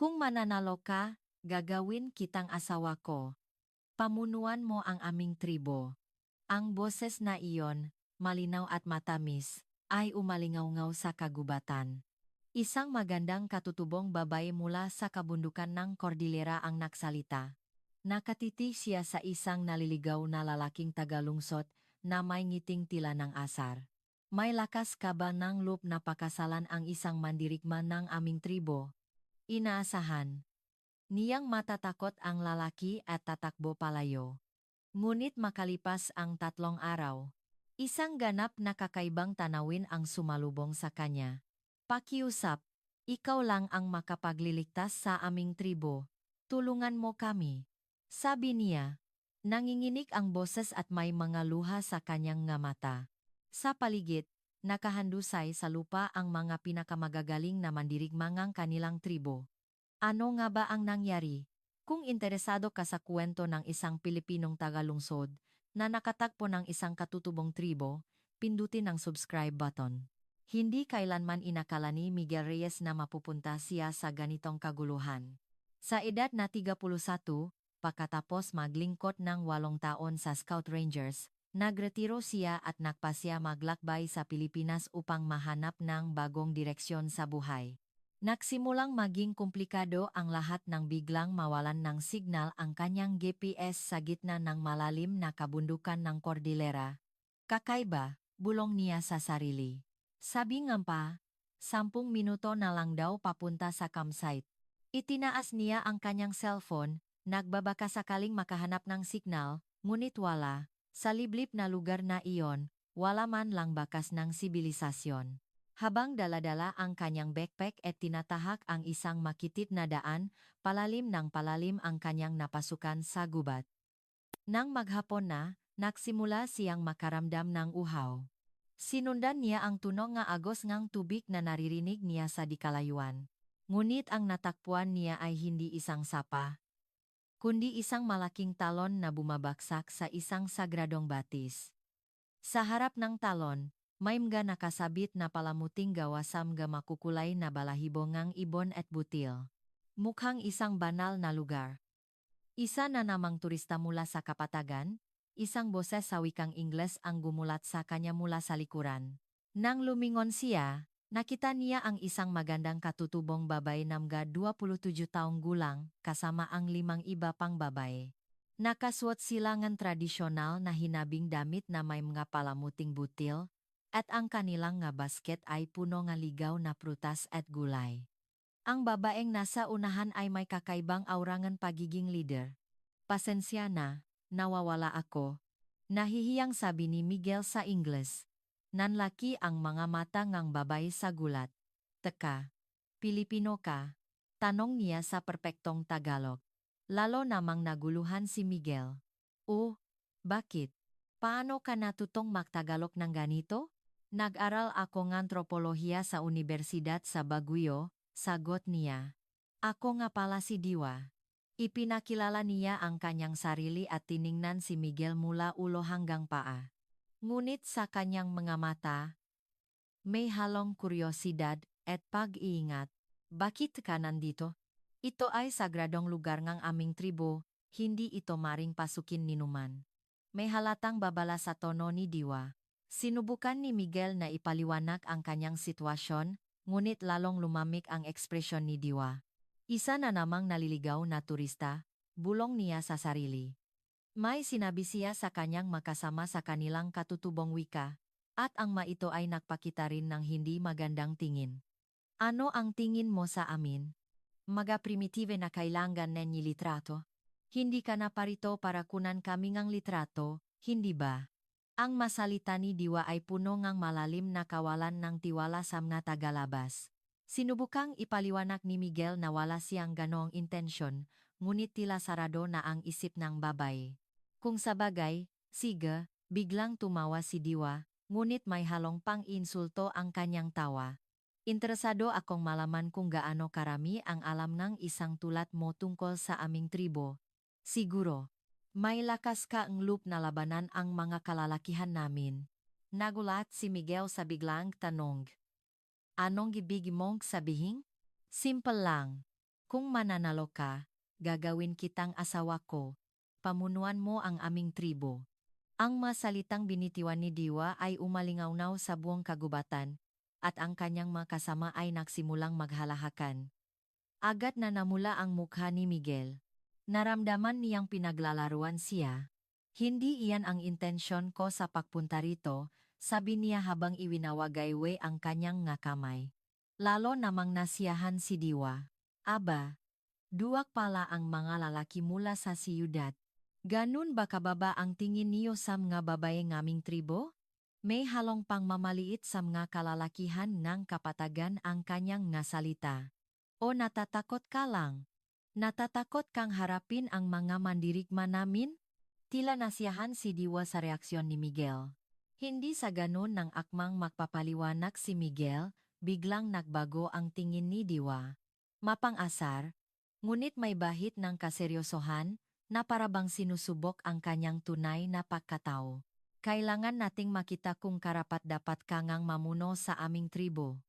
Kung mananalo ka, gagawin kitang asawa ko. Pamunuan mo ang aming tribo. Ang boses na iyon, malinaw at matamis, ay umalingaw-ngaw sa kagubatan. Isang magandang katutubong babae mula sa kabundukan ng Cordillera ang nagsalita. Nakatiti siya sa isang naliligaw na lalaking tagalungsot na may ngiting tila ng asar. May lakas ka ba ng loob na pakasalan ang isang mandirigma ng aming tribo? Inaasahan niyang matatakot ang lalaki at tatakbo palayo. Ngunit makalipas ang 3 araw, isang ganap na kakaibang tanawin ang sumalubong sa kanya. Pakiusap, ikaw lang ang makapagliligtas sa aming tribo. Tulungan mo kami. Sabi niya. Nanginginig ang boses at may mga luha sa kanyang nga mata. Sa paligid, nakahandusay sa lupa ang mga pinakamagagaling na mandirigmangang kanilang tribo. Ano nga ba ang nangyari? Kung interesado ka sa kwento ng isang Pilipinong tagalungsod na nakatagpo ng isang katutubong tribo, pindutin ang subscribe button. Hindi kailanman inakala ni Miguel Reyes na mapupunta siya sa ganitong kaguluhan. Sa edad na 31, pagkatapos maglingkod ng 8 taon sa Scout Rangers, nagretiro siya at nagpasya maglakbay sa Pilipinas upang mahanap ng bagong direksyon sa buhay. Nagsimulang maging komplikado ang lahat nang biglang mawalan ng signal ang kanyang GPS sa gitna ng malalim na kabundukan ng Cordillera. Kakaiba, bulong niya sa sarili. Sabi nga pa, 10 minuto na lang daw papunta sa campsite. Itinaas niya ang kanyang cellphone, nagbabaka sakaling makahanap ng signal, ngunit wala. Sa liblib na lugar na iyon, wala man lang bakas ng sibilisasyon. Habang daladala ang kanyang backpack at tinatahak ang isang makitid na daan, palalim ng palalim ang kanyang napasukan sa gubat. Nang maghapon na, nagsimula siyang makaramdam ng uhaw. Sinundan niya ang tunog nga agos ngang tubig na naririnig niya sa dikalayuan. Ngunit ang natakpuan niya ay hindi isang sapa, kundi isang malaking talon na bumabaksak sa isang sagradong batis. Sa harap ng talon, may mga nakasabit na palamuting gawasam ga makukulay na balahibo ngang ibon at butil. Mukhang isang banal na lugar. Isa na namang turista mula sa kapatagan, isang boses sa wikang Ingles ang gumulat sa kanya mula sa likuran. Nang lumingon siya, nakita niya ang isang magandang katutubong babae na mga 27 taong gulang kasama ang 5 iba pang babae. Nakasuot sila ng tradisyonal na hinabing damit na may mga palamuting butil, at ang kanilang nga basket ay puno nga ligaw na prutas at gulay. Ang babaeng nasa unahan ay may kakaibang aurangan pagiging leader. Pasensya na, nawawala ako. Nahihiyang sabi ni Miguel sa Ingles. Nanlaki ang mga mata ngang babae sa gulat. Teka, Pilipino ka? Tanong niya sa perpektong Tagalog. Lalo namang naguluhan si Miguel. Oh, bakit? Paano ka natutong magtagalog ng ganito? Nag-aral ako ng antropolohiya sa Universidad sa Baguio, sagot niya. Ako nga pala si Diwa. Ipinakilala niya ang kanyang sarili at tiningnan si Miguel mula ulo hanggang paa. Ngunit sa kanyang mga mata, may halong kuryosidad at pag-iingat. Bakit ka nandito? Ito ay sagradong lugar ng aming tribo, hindi ito maring pasukin ninuman. May halatang babala sa tono ni Diwa. Sinubukan ni Miguel na ipaliwanag ang kanyang sitwasyon, ngunit lalong lumamig ang ekspresyon ni Diwa. Isa na namang naliligaw na turista, bulong niya sa sarili. May sinabi siya sa kanyang makasama sa kanilang katutubong wika, at ang maito ay nagpakita rin ng hindi magandang tingin. Ano ang tingin mo sa amin? Mga primitive na kailangan nenyi litrato? Hindi ka na parito para kunan kami ngang litrato, hindi ba? Ang masalita ni Diwa ay puno ngang malalim na kawalan ng tiwala sa mga tagalabas. Sinubukang ipaliwanag ni Miguel na wala siyang ganong intensyon, ngunit tila sarado na ang isip ng babae. Kung sabagay, sige, biglang tumawa si Diwa, ngunit may halong pang-insulto ang kanyang tawa. Interesado akong malaman kung gaano karami ang alam ng isang tulad mo tungkol sa aming tribo. Siguro. May lakas ka ang loob na labanan ang mga kalalakihan namin. Nagulat si Miguel sa biglang tanong. Anong ibig mong sabihin? Simple lang. Kung mananalo ka, gagawin kitang asawa ko. Pamunuan mo ang aming tribo. Ang masalitang binitiwan ni Diwa ay umalingawnaw sa buong kagubatan, at ang kanyang mga kasama ay nagsimulang maghalahakan. Agad na namula ang mukha ni Miguel. Naramdaman niyang pinaglalaruan siya. Hindi iyan ang intensyon ko sa pagpunta rito, sabi niya habang iwinawagaywe ang kanyang nga kamay. Lalo namang nasiyahan si Diwa. Aba, duwak pala ang mga lalaki mula sa siyudad. Ganun ba kababa ang tingin niyo sa mga babae ngaming tribo? May halong pang mamaliit sa mga kalalakihan ng kapatagan ang kanyang nga salita. O natatakot ka lang? Natatakot kang harapin ang mga mandirigma namin? Tila nasiyahan si Diwa sa reaksyon ni Miguel. Hindi sa ganun nang akmang magpapaliwanag si Miguel, biglang nagbago ang tingin ni Diwa. Mapang-asar, ngunit may bahid ng kaseryosohan, na parabang sinusubok ang kanyang tunay na pagkatao. Kailangan nating makita kung karapat-dapat ka ngang mamuno sa aming tribo.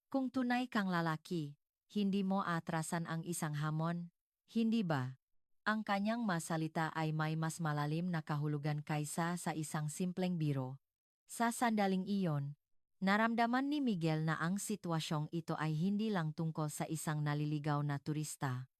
Kung tunay kang lalaki, hindi mo atrasan ang isang hamon, hindi ba? Ang kanyang masalita ay may mas malalim na kahulugan kaysa sa isang simpleng biro. Sa sandaling iyon, naramdaman ni Miguel na ang sitwasyong ito ay hindi lang tungkol sa isang naliligaw na turista.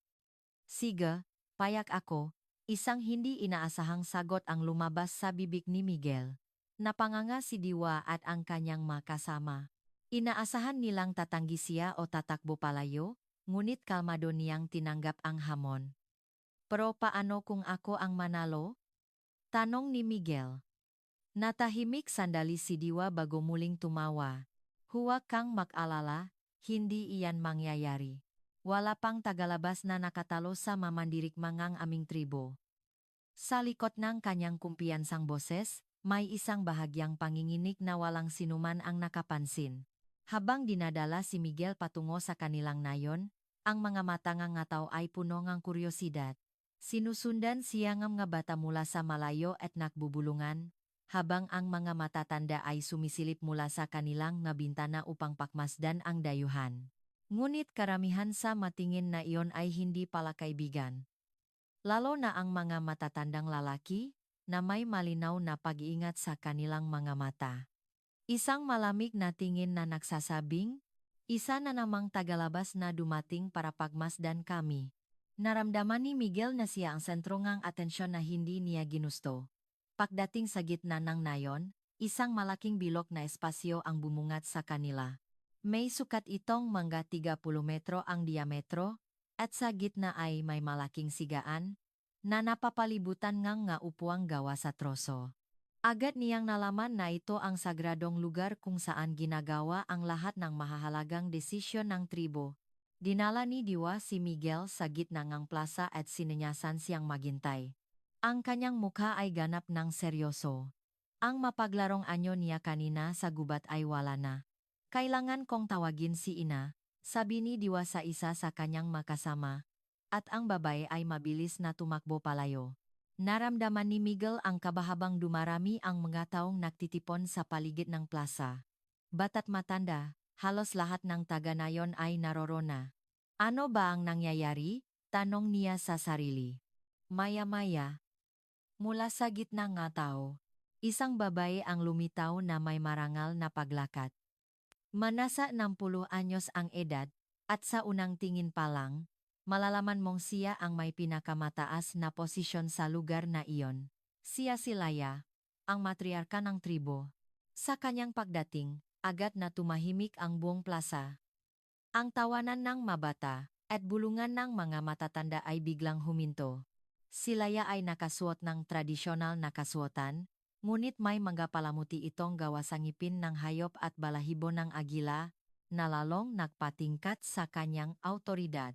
Sige, payak ako. Isang hindi inaasahang sagot ang lumabas sa bibig ni Miguel. Napanganga si Diwa at ang kanyang makasama. Inaasahan nilang tatanggi siya o tatakbo palayo, ngunit kalmado niyang tinanggap ang hamon. Pero paano kung ako ang manalo? Tanong ni Miguel. Natahimik sandali si Diwa bago muling tumawa. Huwag kang mag-alala, hindi iyan mangyayari. Wala pang tagalabas na nakatalo sa mamandirigmangang aming tribo. Sa likod ng kanyang kumpiyansang boses, may isang bahagyang panginginig na walang sinuman ang nakapansin. Habang dinadala si Miguel patungo sa kanilang nayon, ang mga mata ng ngataw ay puno ng kuryosidad. Sinusundan siya ng mga bata mula sa malayo at nakbubulungan, habang ang mga matatanda ay sumisilip mula sa kanilang nga bintana upang pakmasdan ang dayuhan. Ngunit karamihan sa matingin na iyon ay hindi pala kaibigan. Lalo na ang mga matatandang lalaki, na may malinaw na pag-iingat sa kanilang mga mata. Isang malamig na tingin na nagsasabing, isa na namang tagalabas na dumating para pagmasdan kami. Naramdaman ni Miguel na siya ang sentro ngang atensyon na hindi niya ginusto. Pagdating sa gitna ng nayon, isang malaking bilog na espasyo ang bumungat sa kanila. May sukat itong mga 30 metro ang diametro, at sa gitna ay may malaking sigaan, na napapalibutan ngang nga upuang gawa sa troso. Agad niyang nalaman na ito ang sagradong lugar kung saan ginagawa ang lahat ng mahahalagang desisyon ng tribo. Dinala ni Diwa si Miguel sa gitna ng plaza at sinenyasan siyang maghintay. Ang kanyang mukha ay ganap ng seryoso. Ang mapaglarong anyo niya kanina sa gubat ay wala na. Kailangan kong tawagin si ina, sabi ni Diwa sa isa sa kanyang makasama, at ang babae ay mabilis na tumakbo palayo. Naramdaman ni Miguel ang kabahabang dumarami ang mga taong nagtitipon sa paligid ng plaza. Bata't matanda, halos lahat ng taga-nayon ay narorona. Ano ba ang nangyayari? Tanong niya sa sarili. Maya-maya, mula sa gitna ng tao, isang babae ang lumitaw na may marangal na paglakad. Manasa 60 anyos ang edad, at sa unang tingin pa lang, malalaman mong siya ang may pinakamataas na posisyon sa lugar na iyon. Siya si Laya, ang matriarka ng tribo. Sa kanyang pagdating, agad na tumahimik ang buong plaza. Ang tawanan ng mabata at bulungan ng mga matatanda ay biglang huminto. Si Laya ay nakasuot ng tradisyonal na kasuotan, ngunit may mga palamuti itong gawa sa ngipin ng hayop at balahibo ng agila, na lalong nagpatingkat sa kanyang autoridad.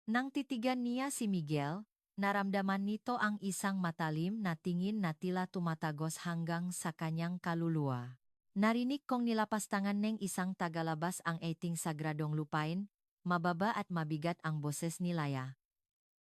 Nang titigan niya si Miguel, naramdaman nito ang isang matalim na tingin na tila tumatagos hanggang sa kanyang kaluluwa. Narinig kong nilapastangan ng isang tagalabas ang 18 sagradong lupain, mababa at mabigat ang boses ni Laya.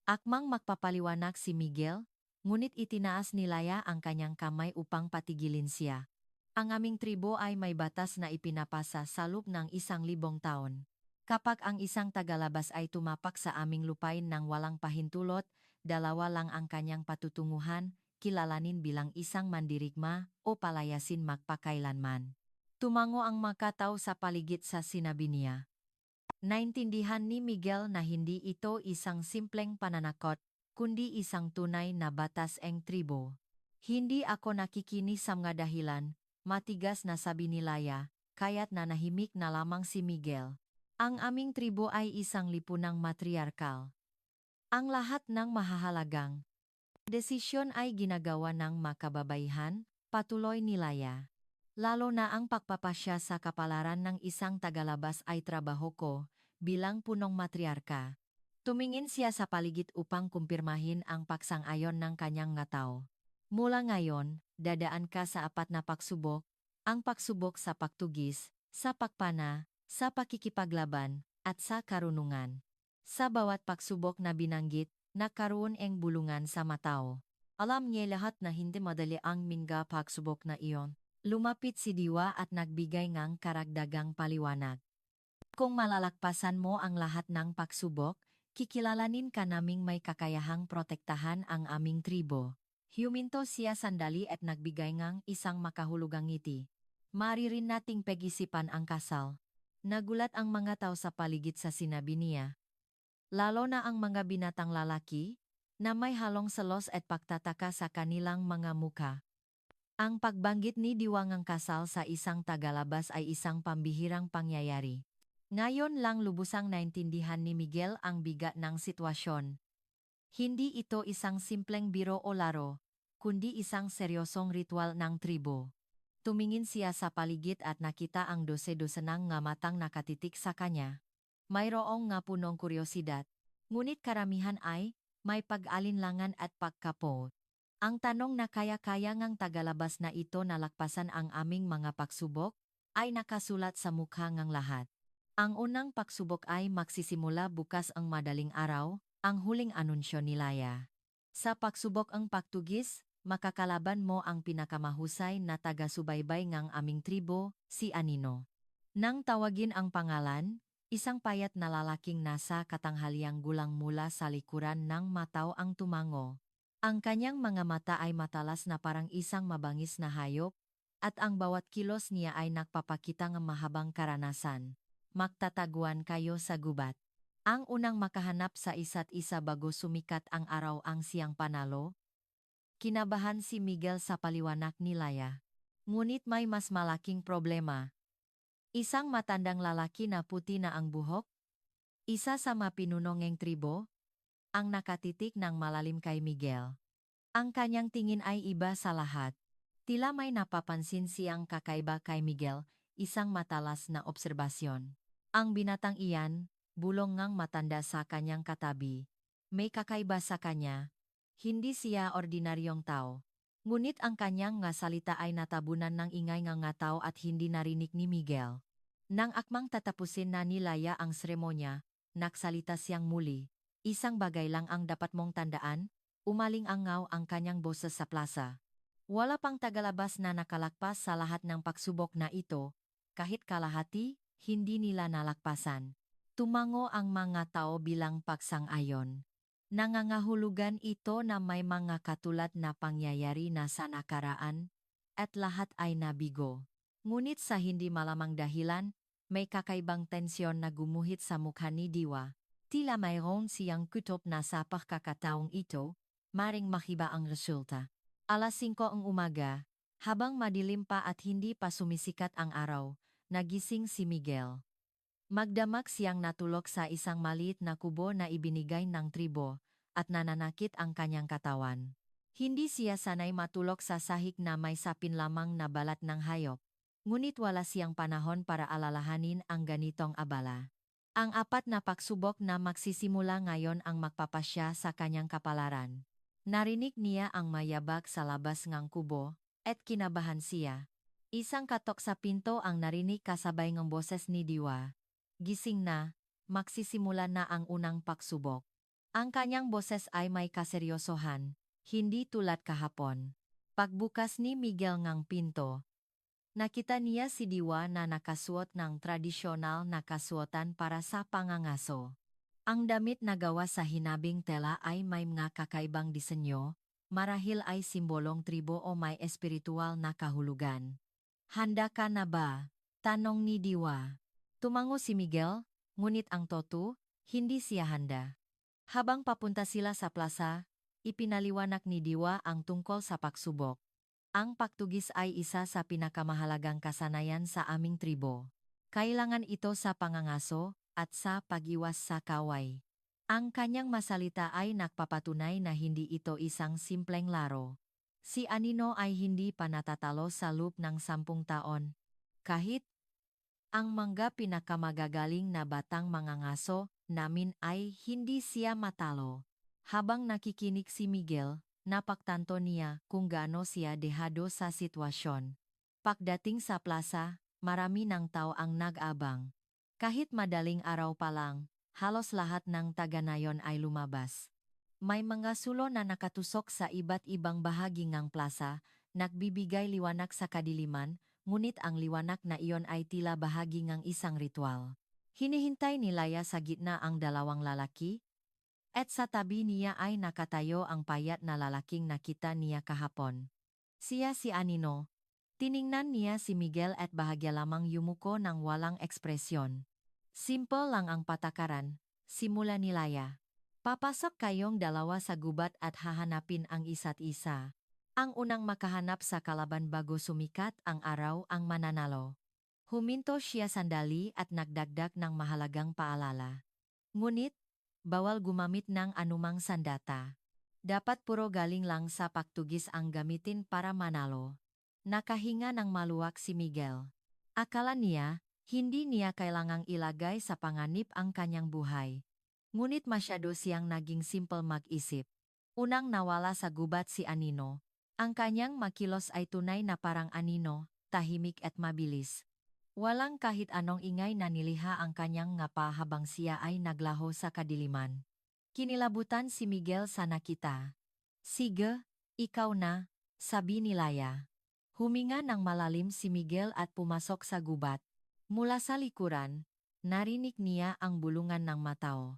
Akmang magpapaliwanag si Miguel, ngunit itinaas ni Laya ang kanyang kamay upang patigilin siya. Ang aming tribo ay may batas na ipinapasa sa loob ng 1,000 taon. Kapag ang isang tagalabas ay tumapak sa aming lupain ng walang pahintulot, dalawa lang ang kanyang patutunguhan, kilalanin bilang isang mandirigma o palayasin magpakailanman. Tumango ang makataw sa paligid sa sinabi niya. Naintindihan ni Miguel na hindi ito isang simpleng pananakot, kundi isang tunay na batas ng tribo. Hindi ako nakikinis sa mga dahilan, matigas na sabi ni Laya, kaya't nanahimik na lamang si Miguel. Ang aming tribo ay isang lipunang matriarkal. Ang lahat ng mahahalagang desisyon ay ginagawa ng makababaihan, patuloy ni Laya. Lalo na ang pagpapasya sa kapalaran ng isang tagalabas ay trabaho ko, bilang punong matriarka. Tumingin siya sa paligid upang kumpirmahin ang pagsang-ayon ng kanyang ngataw. Mula ngayon, dadaan ka sa apat na pagsubok, ang pagsubok sa pagtugis, sa pagpana, sa pakikipaglaban, at sa karunungan. Sa bawat pagsubok na binanggit, nagkaroon ang bulungan sa matao. Alam niya lahat na hindi madali ang mga pagsubok na iyon. Lumapit si Diwa at nagbigay ng karagdagang paliwanag. Kung malalagpasan mo ang lahat ng pagsubok, kikilalanin ka naming may kakayahang protektahan ang aming tribo. Huminto siya sandali at nagbigay ng isang makahulugang ngiti. Maaari rin nating pag-isipan ang kasal. Nagulat ang mga tao sa paligid sa sinabi niya. Lalo na ang mga binatang lalaki, na may halong selos at pagtataka sa kanilang mga muka. Ang pagbanggit ni Diwang kasal sa isang tagalabas ay isang pambihirang pangyayari. Ngayon lang lubusang naintindihan ni Miguel ang bigat ng sitwasyon. Hindi ito isang simpleng biro o laro, kundi isang seryosong ritual ng tribo. Tumingin siya sa paligid at nakita ang dose-dosenang nga matang nakatitik sa kanya. Mayroong nga punong kuryosidad, ngunit karamihan ay may pag-alinlangan at pagkapo. Ang tanong na kaya-kaya ngang tagalabas na ito nalakpasan ang aming mga pagsubok, ay nakasulat sa mukha ngang lahat. Ang unang pagsubok ay magsisimula bukas ang madaling araw, ang huling anunsyo ni Laya. Sa pagsubok ang pagtugis, makakalaban mo ang pinakamahusay na taga-subaybay ngang aming tribo, si Anino. Nang tawagin ang pangalan, isang payat na lalaking nasa katanghaliang gulang mula sa likuran ng mataw ang tumango. Ang kanyang mga mata ay matalas na parang isang mabangis na hayop, at ang bawat kilos niya ay nagpapakita ng mahabang karanasan. Magtataguan kayo sa gubat. Ang unang makahanap sa isa't isa bago sumikat ang araw ang siyang panalo. Kinabahan si Miguel sa paliwanag ni Laya. Ngunit may mas malaking problema. Isang matandang lalaki na puti na ang buhok, isa sa mapinunong tribo, ang nakatitik ng malalim kay Miguel. Ang kanyang tingin ay iba sa lahat. Tila may napapansin siyang kakaiba kay Miguel, isang matalas na obserbasyon. Ang binatang iyan, bulong ngang matanda sa kanyang katabi. May kakaiba sa kanya. Hindi siya ordinaryong tao. Ngunit ang kanyang nga salita ay natabunan ng ingay nga tao at hindi narinig ni Miguel. Nang akmang tatapusin na ni Laya ang seremonya, nagsalita siyang muli. Isang bagay lang ang dapat mong tandaan, umaling-angaw ang kanyang boses sa plaza. Wala pang tagalabas na nakalakpas sa lahat ng pagsubok na ito, kahit kalahati, hindi nila nalakpasan. Tumango ang mga tao bilang pagsang-ayon. Nangangahulugan ito na may mga katulad na pangyayari na sa nakaraan, at lahat ay nabigo. Ngunit sa hindi malamang dahilan, may kakaibang tensyon na gumuhit sa mukha ni Diwa. Tila mayroon siyang kutob na sa pagkakataong ito, maring makiba ang resulta. Alas 5 ang umaga, habang madilim pa at hindi pa sumisikat ang araw, nagising si Miguel. Magdamag siyang natulog sa isang maliit na kubo na ibinigay ng tribo, at nananakit ang kanyang katawan. Hindi siya sanay matulog sa sahig na may sapin lamang na balat ng hayop. Ngunit wala siyang panahon para alalahanin ang ganitong abala. Ang apat na pagsubok na magsisimula ngayon ang magpapasya sa kanyang kapalaran. Narinig niya ang mayabag sa labas ng kubo, at kinabahan siya. Isang katok sa pinto ang narinig kasabay ng boses ni Diwa. Gising na, magsisimula na ang unang pagsubok. Ang kanyang boses ay may kaseryosohan, hindi tulad kahapon. Pagbukas ni Miguel ng pinto, Nakita niya si Diwa na nakasuot ng tradisyonal na kasuotan para sa pangangaso. Ang damit na gawa sa hinabing tela ay may mga kakaibang disenyo, marahil ay simbolong tribo o may espiritual na kahulugan. Handa ka na ba? Tanong ni Diwa. Tumango si Miguel, ngunit ang Totu, hindi siya handa. Habang papunta sila sa plaza, ipinaliwanag ni Diwa ang tungkol sa pagsubok. Ang pagtugis ay isa sa pinakamahalagang kasanayan sa aming tribo. Kailangan ito sa pangangaso at sa pag-iwas sa kaway. Ang kanyang masalita ay nagpapatunay na hindi ito isang simpleng laro. Si Anino ay hindi pa natatalo sa loob ng 10 taon. Kahit ang mga pinakamagagaling na batang mangangaso namin ay hindi siya matalo. Habang nakikinig si Miguel, napagtanto niya kung gaano siya dehado sa sitwasyon. Pagdating sa plaza, marami ng tao ang nag-abang. Kahit madaling araw pa lang, halos lahat ng taga-nayon ay lumabas. May mga sulo na nakatusok sa iba't ibang bahagi ng plaza, nagbibigay liwanag sa kadiliman, ngunit ang liwanag na iyon ay tila bahagi ng isang ritual. Hinihintay ni Laya sa gitna ang dalawang lalaki, at sa tabi niya ay nakatayo ang payat na lalaking nakita niya kahapon. Siya si Anino. Tiningnan niya si Miguel at bahagya lamang yumuko ng walang ekspresyon. Simple lang ang patakaran, simula ni Laya. Papasok kayong dalawa sa gubat at hahanapin ang isa't isa. Ang unang makahanap sa kalaban bago sumikat ang araw ang mananalo. Huminto siya sandali at nagdagdag ng mahalagang paalala. Ngunit, bawal gumamit ng anumang sandata. Dapat puro galing lang sa pagtugis ang gamitin para manalo. Nakahinga ng maluwag si Miguel. Akala niya, hindi niya kailangang ilagay sa panganib ang kanyang buhay. Ngunit masyado siyang naging simple mag-isip. Unang nawala sa gubat si Anino. Ang kanyang makilos ay tunay na parang Anino, tahimik at mabilis. Walang kahit anong ingay na niliha ang kanyang ngapa habang siya ay naglaho sa kadiliman. Kinilabutan si Miguel sa nakita. Sige, ikaw na, sabi ni Laya. Huminga ng malalim si Miguel at pumasok sa gubat. Mula sa likuran, narinig niya ang bulungan ng matao.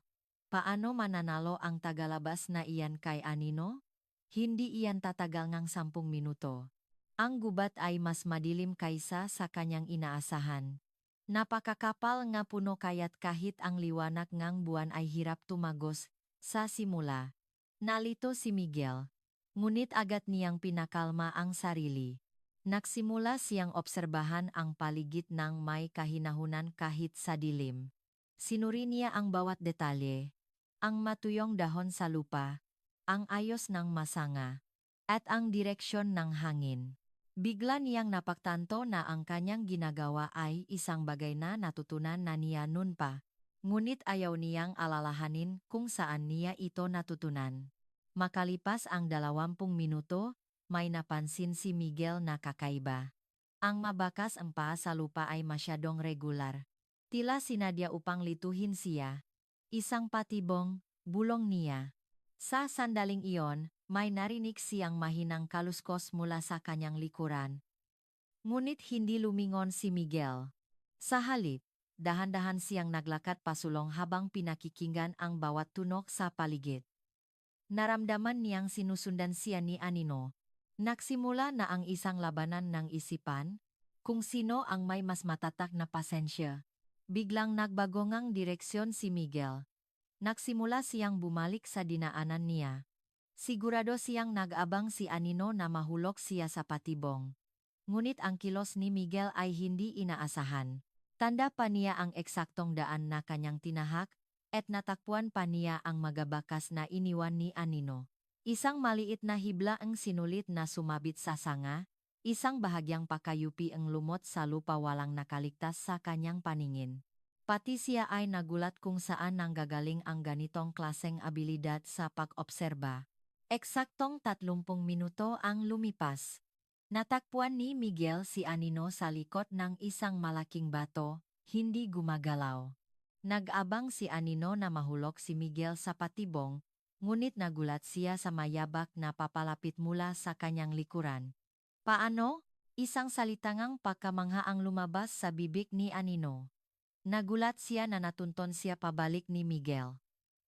Paano mananalo ang tagalabas na iyan kay Anino? Hindi iyan tatagal ng 10 minuto. Ang gubat ay mas madilim kaysa sa kanyang inaasahan. Napakakapal nga puno kaya't kahit ang liwanag ng buwan ay hirap tumagos sa simula. Nalito si Miguel. Ngunit agad niyang pinakalma ang sarili. Nagsimula siyang obserbahan ang paligid ng may kahinahunan kahit sa dilim. Sinuri niya ang bawat detalye. Ang matuyong dahon sa lupa, ang ayos ng masanga, at ang direksyon ng hangin. Bigla niyang napagtanto na ang kanyang ginagawa ay isang bagay na natutunan na niya noon pa, ngunit ayaw niyang alalahanin kung saan niya ito natutunan. Makalipas ang 20 minuto, may napansin si Miguel na kakaiba. Ang mabakas ang paa sa lupa ay masyadong regular. Tila sinadya upang lituhin siya. Isang patibong, bulong niya. Sa sandaling iyon, may narinig siyang mahinang kaluskos mula sa kanyang likuran. Ngunit hindi lumingon si Miguel. Sa halip, dahan-dahan siyang naglakad pasulong habang pinakikinggan ang bawat tunog sa paligid. Naramdaman niyang sinusundan siya ni Anino. Nagsimula na ang isang labanan ng isipan, kung sino ang may mas matatak na pasensya. Biglang nagbago ngang direksyon si Miguel. Nagsimula siyang bumalik sa dinaanan niya. Sigurado siyang nag-abang si Anino na mahulog siya sa patibong. Ngunit ang kilos ni Miguel ay hindi inaasahan. Tanda pa niya ang eksaktong daan na kanyang tinahak, at natakpuan pa niya ang magabakas na iniwan ni Anino. Isang maliit na hibla ang sinulit na sumabit sa sanga, isang bahagyang pakayupi ang lumot sa lupa walang nakaligtas sa kanyang paningin. Pati siya ay nagulat kung saan nanggagaling ang ganitong klaseng abilidad sa pag-obserba. Eksaktong 30 minuto ang lumipas. Natakpuan ni Miguel si Anino sa likod ng isang malaking bato, hindi gumagalaw. Nag-abang si Anino na mahulog si Miguel sa patibong, ngunit nagulat siya sa mayabak na papalapit mula sa kanyang likuran. Paano? Isang salitangang pagkamangha ang lumabas sa bibig ni Anino. Nagulat siya na natunton siya pabalik ni Miguel.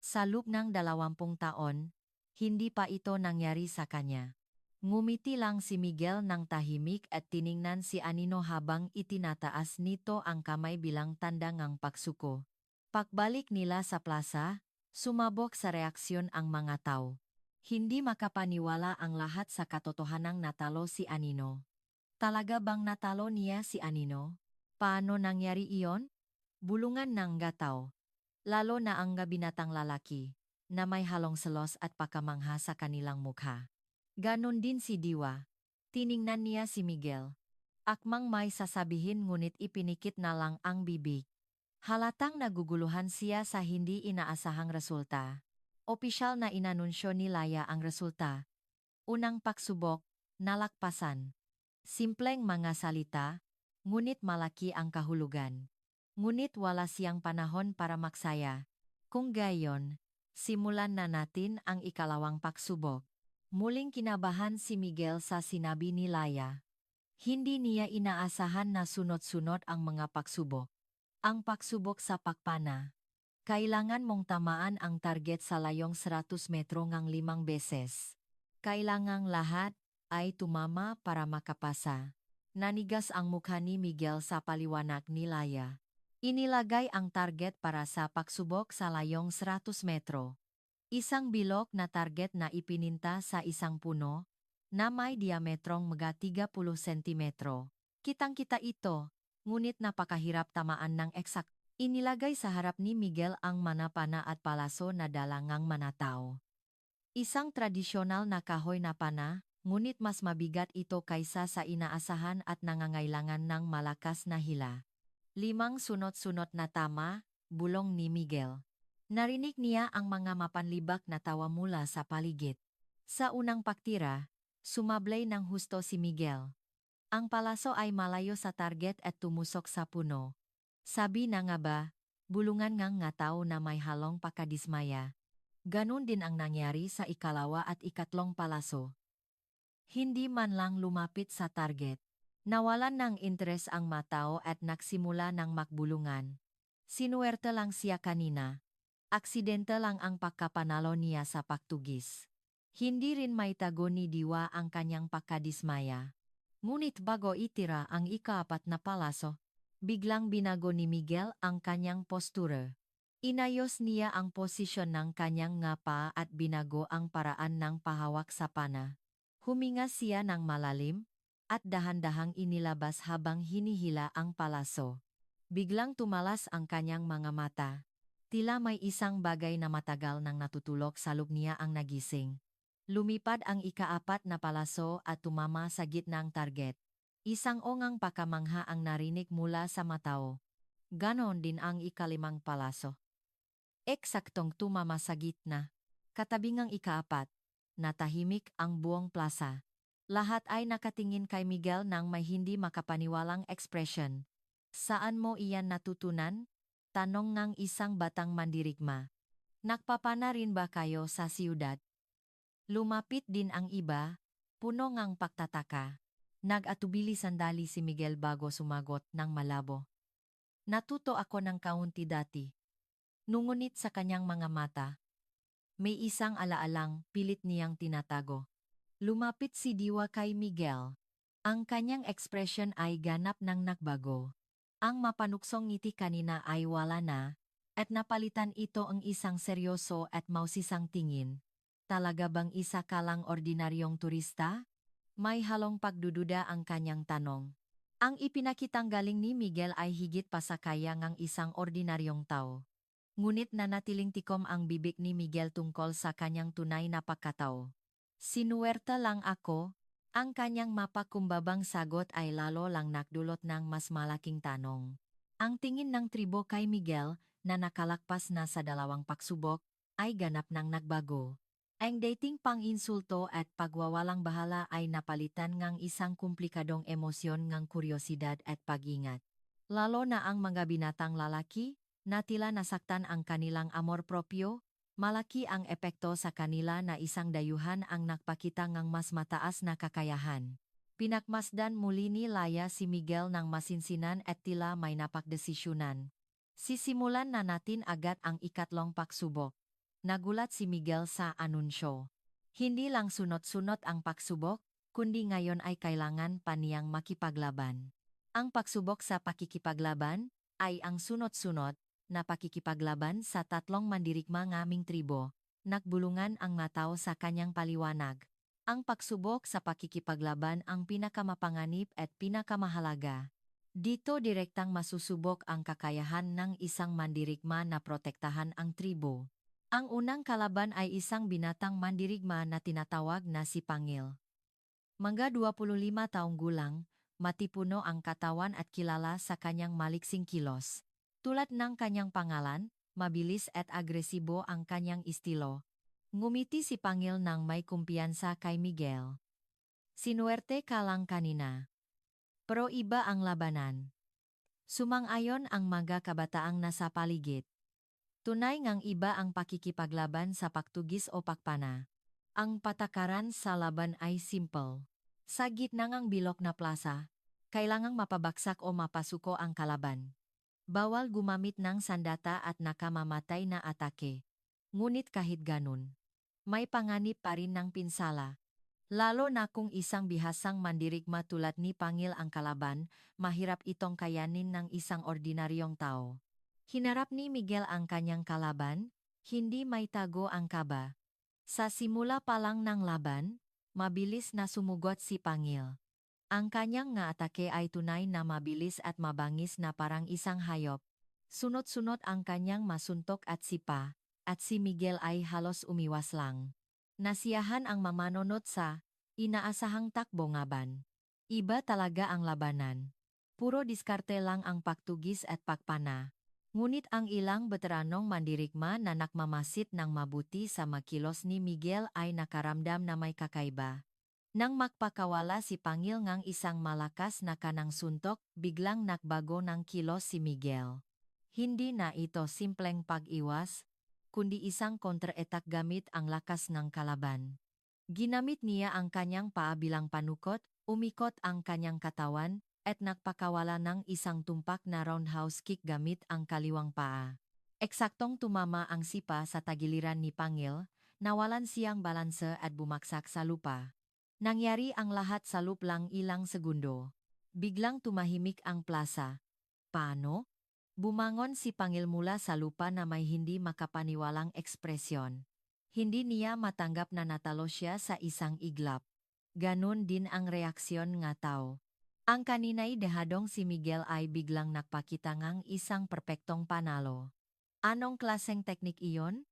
Sa loob ng 20 taon, hindi pa ito nangyari sa kanya. Ngumiti lang si Miguel ng tahimik at tiningnan si Anino habang itinataas nito ang kamay bilang tanda ng pagsuko. Pagbalik nila sa plaza, sumabog sa reaksyon ang mga tao. Hindi makapaniwala ang lahat sa katotohanang natalo si Anino. Talaga bang natalo niya si Anino? Paano nangyari iyon? Bulungan ng gataw. Lalo na ang binatang lalaki, na may halong selos at pakamangha sa kanilang mukha. Ganon din si Diwa. Tiningnan niya si Miguel. Akmang may sasabihin ngunit ipinikit na lang ang bibig. Halatang naguguluhan siya sa hindi inaasahang resulta. Opisyal na inanunsyo ni Laya ang resulta. Unang pagsubok, nalakpasan. Simpleng mga salita, ngunit malaki ang kahulugan. Ngunit wala siyang panahon para magsaya. Kung gayon, simulan na natin ang ikalawang pagsubok. Muling kinabahan si Miguel sa sinabi ni Laya. Hindi niya inaasahan na sunod-sunod ang mga pagsubok. Ang pagsubok sa pakpana. Kailangan mong tamaan ang target sa layong 100 metro ngang 5 beses. Kailangang lahat ay tumama para makapasa. Nanigas ang mukha ni Miguel sa paliwanag ni Laya. Inilagay ang target para sa pagsubok sa layong 100 metro. Isang bilog na target na ipininta sa isang puno, na may diametrong mga 30 sentimetro. Kitang-kita ito, ngunit napakahirap tamaan ng eksak. Inilagay sa harap ni Miguel ang manapana at palaso na dalangang manatao. Isang tradisyonal na kahoy na pana, ngunit mas mabigat ito kaysa sa inaasahan at nangangailangan ng malakas na hila. 5 sunod-sunod na tama, bulong ni Miguel. Narinig niya ang mga mapanlibak na tawa mula sa paligid. Sa unang pagtira, sumablay ng husto si Miguel. Ang palaso ay malayo sa target at tumusok sa puno. Sabi na nga ba, bulungan nga tao na may halong pakadismaya. Ganon din ang nangyari sa ikalawa at ikatlong palaso. Hindi man lang lumapit sa target. Nawalan ng interes ang matao at nagsimula ng makbulungan. Sinuwerte lang siya kanina. Aksidente lang ang pagkapanalo niya sa pagtugis. Hindi rin maitago ni Diwa ang kanyang pagkadismaya. Ngunit bago itira ang ika-4 na palaso, biglang binago ni Miguel ang kanyang postura. Inayos niya ang posisyon ng kanyang ngapa at binago ang paraan ng pahawak sa pana. Huminga siya ng malalim, at dahan-dahang inilabas habang hinihila ang palaso. Biglang tumalas ang kanyang mga mata. Tila may isang bagay na matagal nang natutulog sa loob niya ang nagising. Lumipad ang ika-4 na palaso at tumama sa gitnang target. Isang ongang pakamangha ang narinig mula sa matao. Ganon din ang ika-5 palaso. Eksaktong tumama sa gitna. Katabingang ika-4. Natahimik ang buong plaza. Lahat ay nakatingin kay Miguel ng may hindi makapaniwalang ekspresyon. Saan mo iyan natutunan? Tanong ng isang batang mandirigma. Nagpapana rin ba kayo sa siyudad? Lumapit din ang iba, puno ngang pagtataka. Nag-atubili sandali si Miguel bago sumagot ng malabo. Natuto ako ng kaunti dati. Nungunit sa kanyang mga mata, may isang alaalang pilit niyang tinatago. Lumapit si Diwa kay Miguel. Ang kanyang ekspresyon ay ganap ng nagbago. Ang mapanuksong ngiti kanina ay wala na, at napalitan ito ang isang seryoso at mausisang tingin. Talaga bang isa ka lang ordinaryong turista? May halong pagdududa ang kanyang tanong. Ang ipinakitang galing ni Miguel ay higit pa sa kaya ngang isang ordinaryong tao. Ngunit nanatiling tikom ang bibig ni Miguel tungkol sa kanyang tunay na pagkatao. Sinuwerta lang ako. Ang kanyang mapakumbabang sagot ay lalo lang nagdulot ng mas malaking tanong. Ang tingin ng tribo kay Miguel, na nakalakpas na sa 2 pagsubok, ay ganap nang nagbago. Ang dating pang-insulto at pagwawalang bahala ay napalitan ng isang komplikadong emosyon ng kuryosidad at pag-ingat. Lalo na ang mga binatang lalaki, na tila nasaktan ang kanilang amor propio. Malaki ang epekto sa kanila na isang dayuhan ang nagpakita ng mas mataas na kakayahan. Pinakmasdan muli ni Laya si Miguel ng masinsinan at tila may napagdesisyunan. Sisimulan na natin agad ang ikatlong pagsubok. Nagulat si Miguel sa anunsyo. Hindi lang sunod-sunod ang pagsubok, kundi ngayon ay kailangan pa niyang makipaglaban. Ang pagsubok sa pakikipaglaban ay ang sunod-sunod na pakikipaglaban sa tatlong mandirigma ngaming tribo. Nagbulungan ang mataw sa kanyang paliwanag. Ang pagsubok sa pakikipaglaban ang pinakamapanganib at pinakamahalaga. Dito direktang masusubok ang kakayahan ng isang mandirigma na protektahan ang tribo. Ang unang kalaban ay isang binatang mandirigma na tinatawag na si Pangil. Mga 25 taong gulang, matipuno ang katawan at kilala sa kanyang maliksing kilos. Tulad ng kanyang pangalan, mabilis at agresibo ang kanyang estilo. Ngumiti si Pangil nang may kumpiyansa kay Miguel. Sinuwerte ka lang kanina. Pero iba ang labanan. Sumang-ayon ang mga kabataang nasa paligid. Tunay ngang iba ang pakikipaglaban sa paktugis o pakpana. Ang patakaran sa laban ay simple. Sa gitna ng bilog na plaza, kailangang mapabagsak o mapasuko ang kalaban. Bawal gumamit ng sandata at nakamamatay na atake. Ngunit kahit ganun, may panganib pa rin ng pinsala. Lalo na kung isang bihasang mandirigma tulad ni Pangil ang kalaban, mahirap itong kayanin ng isang ordinaryong tao. Hinarap ni Miguel ang kanyang kalaban, hindi may tago ang kaba. Sa simula pa lang ng laban, mabilis na sumugot si Pangil. Ang kanyang nga atake ay tunay na mabilis at mabangis na parang isang hayop. Sunod-sunod ang kanyang masuntok at sipa, at si Miguel ay halos umiwas lang. Nasiyahan ang mamanonot sa inaasahang takbo ngaban. Iba talaga ang labanan. Puro diskarte lang ang paktugis at pakpana. Ngunit ang ilang veteranong mandirigma na nakmamasid ng mabuti sa makilos ni Miguel ay nakaramdam na may kakaiba. Nang magpakawala si Pangil ngang isang malakas na kanang suntok, biglang nakbago ng kilos si Miguel. Hindi na ito simpleng pag-iwas, kundi isang kontra-attack gamit ang lakas ng kalaban. Ginamit niya ang kanyang paa bilang panukot, umikot ang kanyang katawan, at nagpakawala ng isang tumpak na roundhouse kick gamit ang kaliwang paa. Eksaktong tumama ang sipa sa tagiliran ni Pangil, nawalan siyang balanse at bumagsak sa lupa. Nangyari ang lahat sa loob lang ilang segundo. Biglang tumahimik ang plaza. Paano? Bumangon si Pangil mula sa lupa na may hindi makapaniwalang ekspresyon. Hindi niya matanggap na natalo siya sa isang iglap. Ganon din ang reaksyon ng tao. Ang kanina'y dehadong si Miguel ay biglang nagpakita ngang isang perpektong panalo. Anong klaseng teknik iyon?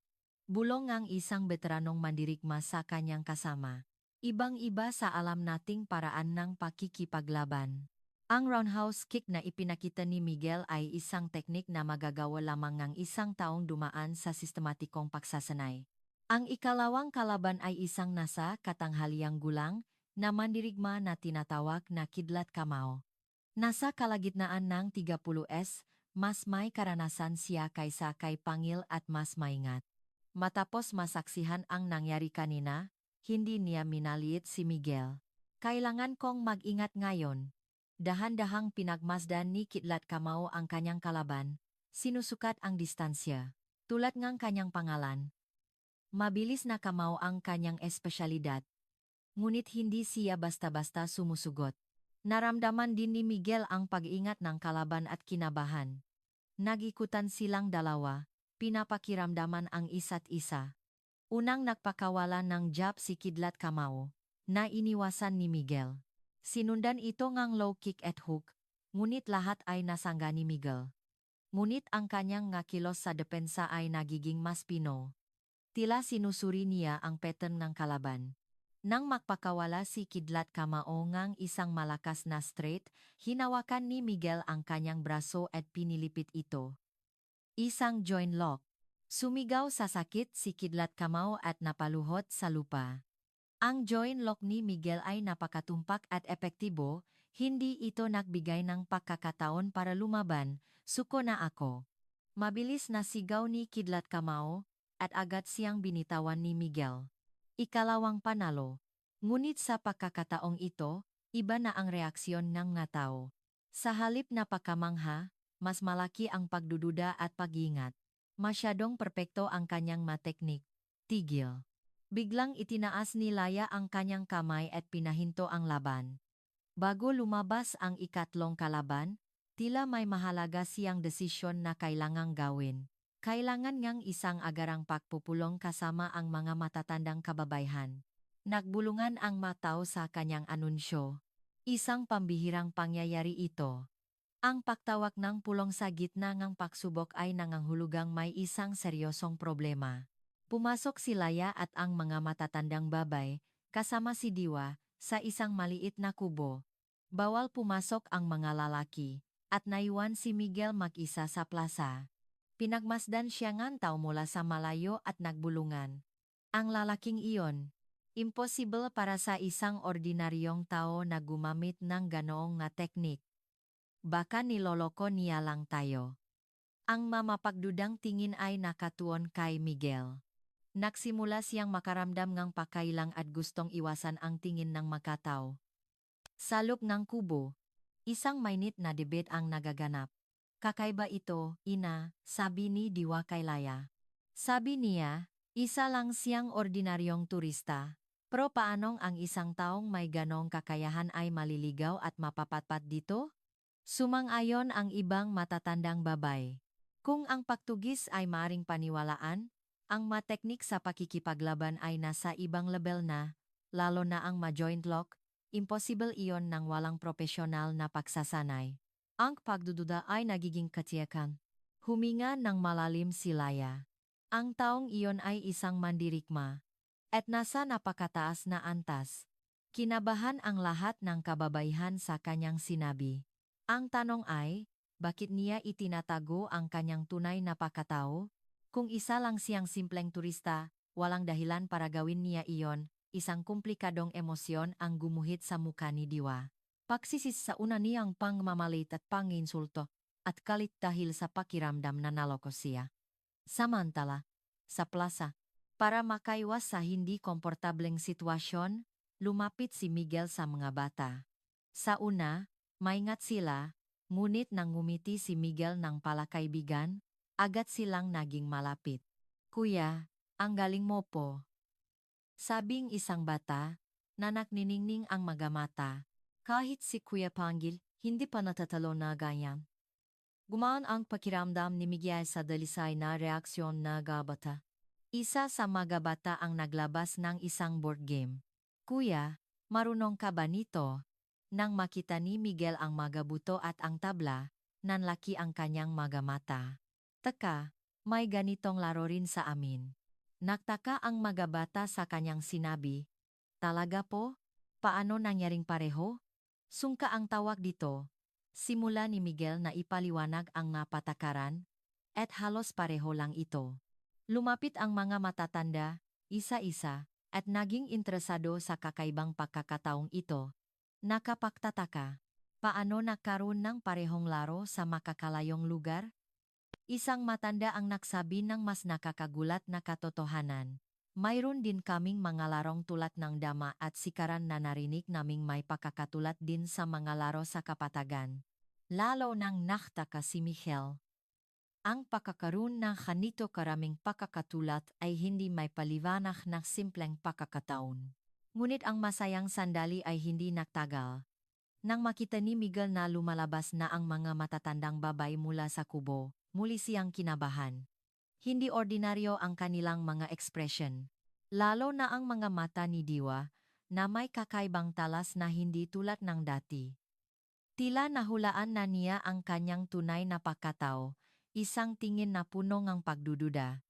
Bulong ngang isang veteranong mandirigma sa kanyang kasama. Ibang-iba sa alam nating paraan ng pakikipaglaban. Ang roundhouse kick na ipinakita ni Miguel ay isang teknik na magagawa lamang ng isang taong dumaan sa sistematikong pagsasanay. Ang ikalawang kalaban ay isang nasa katanghaliang gulang na mandirigma na tinatawag na kidlat kamao. Nasa kalagitnaan ng 30s, mas may karanasan siya kaysa kay Pangil at mas maingat. Matapos masaksihan ang nangyari kanina, hindi niya minaliit si Miguel. Kailangan kong mag-ingat ngayon. Dahan-dahang pinagmasdan ni Kidlat Kamao ang kanyang kalaban, sinusukat ang distansya. Tulad ngang kanyang pangalan. Mabilis na Kamao ang kanyang espesyalidad. Ngunit hindi siya basta-basta sumusugot. Naramdaman din ni Miguel ang pag-ingat ng kalaban at kinabahan. Nagikutan silang dalawa, pinapakiramdaman ang isa't isa. Unang nagpakawala ng jab si Kidlat Kamao, na iniwasan ni Miguel. Sinundan ito ngang low kick at hook, ngunit lahat ay nasangga ni Miguel. Ngunit ang kanyang kilos sa depensa ay nagiging mas pino. Tila sinusuri niya ang pattern ng kalaban. Nang magpakawala si Kidlat Kamao ngang isang malakas na straight, hinawakan ni Miguel ang kanyang braso at pinilipit ito. Isang joint lock. Sumigaw sa sakit si Kidlat Kamao at napaluhot sa lupa. Ang joint lock ni Miguel ay napakatumpak at epektibo, hindi ito nagbigay ng pagkakataon para lumaban, suko na ako. Mabilis na sigaw ni Kidlat Kamao, at agad siyang binitawan ni Miguel. Ikalawang panalo. Ngunit sa pagkakataong ito, iba na ang reaksyon ng natao. Sa halip na pagkamangha, mas malaki ang pagdududa at pag-ingat. Masyadong perpekto ang kanyang mateknik. Tigil. Biglang itinaas ni Laya ang kanyang kamay at pinahinto ang laban. Bago lumabas ang ikatlong kalaban, tila may mahalaga siyang desisyon na kailangang gawin. Kailangan ngang isang agarang pagpupulong kasama ang mga matatandang kababayhan. Nagbulungan ang mataw sa kanyang anunsyo. Isang pambihirang pangyayari ito. Ang pagtawag ng pulong sa gitna ng pagsubok ay nangangahulugang may isang seryosong problema. Pumasok si Laya at ang mga matatandang babay, kasama si Diwa, sa isang maliit na kubo. Bawal pumasok ang mga lalaki, at naiwan si Miguel mag-isa sa plaza. Pinagmasdan siya ng tao mula sa malayo at nagbulungan. Ang lalaking iyon, imposible para sa isang ordinaryong tao na gumamit ng ganoong na teknik. Baka niloloko niya lang tayo. Ang mamapagdudang tingin ay nakatuon kay Miguel. Nagsimula siyang makaramdam ng pakailang at gustong iwasan ang tingin ng makataw. Sa loob ng kubo, isang mainit na debate ang nagaganap. Kakaiba ito, ina, sabi ni Diwa kay Laya. Sabi niya, isa lang siyang ordinaryong turista. Pero paanong ang isang taong may ganong kakayahan ay maliligaw at mapapatpat dito? Sumang-ayon ang ibang matatandang babay. Kung ang pagtugis ay maaring paniwalaan, ang mateknik sa pakikipaglaban ay nasa ibang level na, lalo na ang ma-joint lock, imposible iyon ng walang propesyonal na pagsasanay. Ang pagdududa ay nagiging katiyakan. Huminga ng malalim si Laya. Ang taong iyon ay isang mandirigma, at nasa napakataas na antas. Kinabahan ang lahat ng kababayhan sa kanyang sinabi. Ang tanong ay, bakit niya itinatago ang kanyang tunay na pagkatao? Kung isa lang siyang simpleng turista, walang dahilan para gawin niya iyon, isang komplikadong emosyon ang gumuhit sa mukha ni Diwa. Pagsisis sa una niyang pangmamalit at panginsulto, at kalit dahil sa pakiramdam na naloko siya. Samantala, sa plaza, para makaiwas sa hindi komportableng sitwasyon, lumapit si Miguel sa mga bata. Sa una, maingat sila, ngunit nang ngumiti si Miguel ng palakaibigan, agad silang naging malapit. Kuya, ang galing mo po. Sabing isang bata, na nakniningning ang magamata. Kahit si Kuya Panggil, hindi pa natatalo na ganyan. Gumaan ang pakiramdam ni Miguel sa dalisay na reaksyon na gabata. Isa sa mga bata ang naglabas ng isang board game. Kuya, marunong ka ba nito? Nang makita ni Miguel ang mga buto at ang tabla, nanlaki ang kanyang mga mata. Teka, may ganitong laro rin sa amin. Nagtaka ang mga bata sa kanyang sinabi. Talaga po? Paano nangyaring pareho? Sungka ang tawag dito. Simula ni Miguel na ipaliwanag ang napatakaran, at halos pareho lang ito. Lumapit ang mga matatanda, isa-isa, at naging interesado sa kakaibang pagkakataong ito. Nakapagtataka. Paano nagkaroon ng parehong laro sa makakalayong lugar? Isang matanda ang nagsabi ng mas nakakagulat na katotohanan. Mayroon din kaming mga larong tulad ng dama at sikaran na narinig naming may pakakatulat din sa mga laro sa kapatagan. Lalo nang naktaka si Michel. Ang pakakaroon ng kanito karaming pakakatulat ay hindi may paliwanag ng simpleng pakakataon. Ngunit ang masayang sandali ay hindi nagtagal. Nang makita ni Miguel na lumalabas na ang mga matatandang babay mula sa kubo, muli siyang kinabahan. Hindi ordinaryo ang kanilang mga ekspresyon. Lalo na ang mga mata ni Diwa, na may kakaibang talas na hindi tulad ng dati. Tila nahulaan na niya ang kanyang tunay na pagkatao, isang tingin na puno ng pagdududa.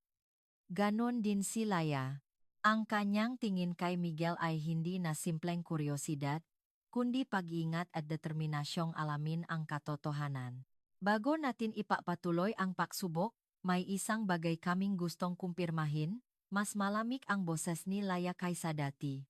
Ganon din si Laya. Ang kanyang tingin kay Miguel ay hindi na simpleng kuryosidad, kundi pag-iingat at determinasyong alamin ang katotohanan. Bago natin ipapatuloy ang pagsubok, may isang bagay kaming gustong kumpirmahin, mas malamig ang boses ni Laya kaysa dati.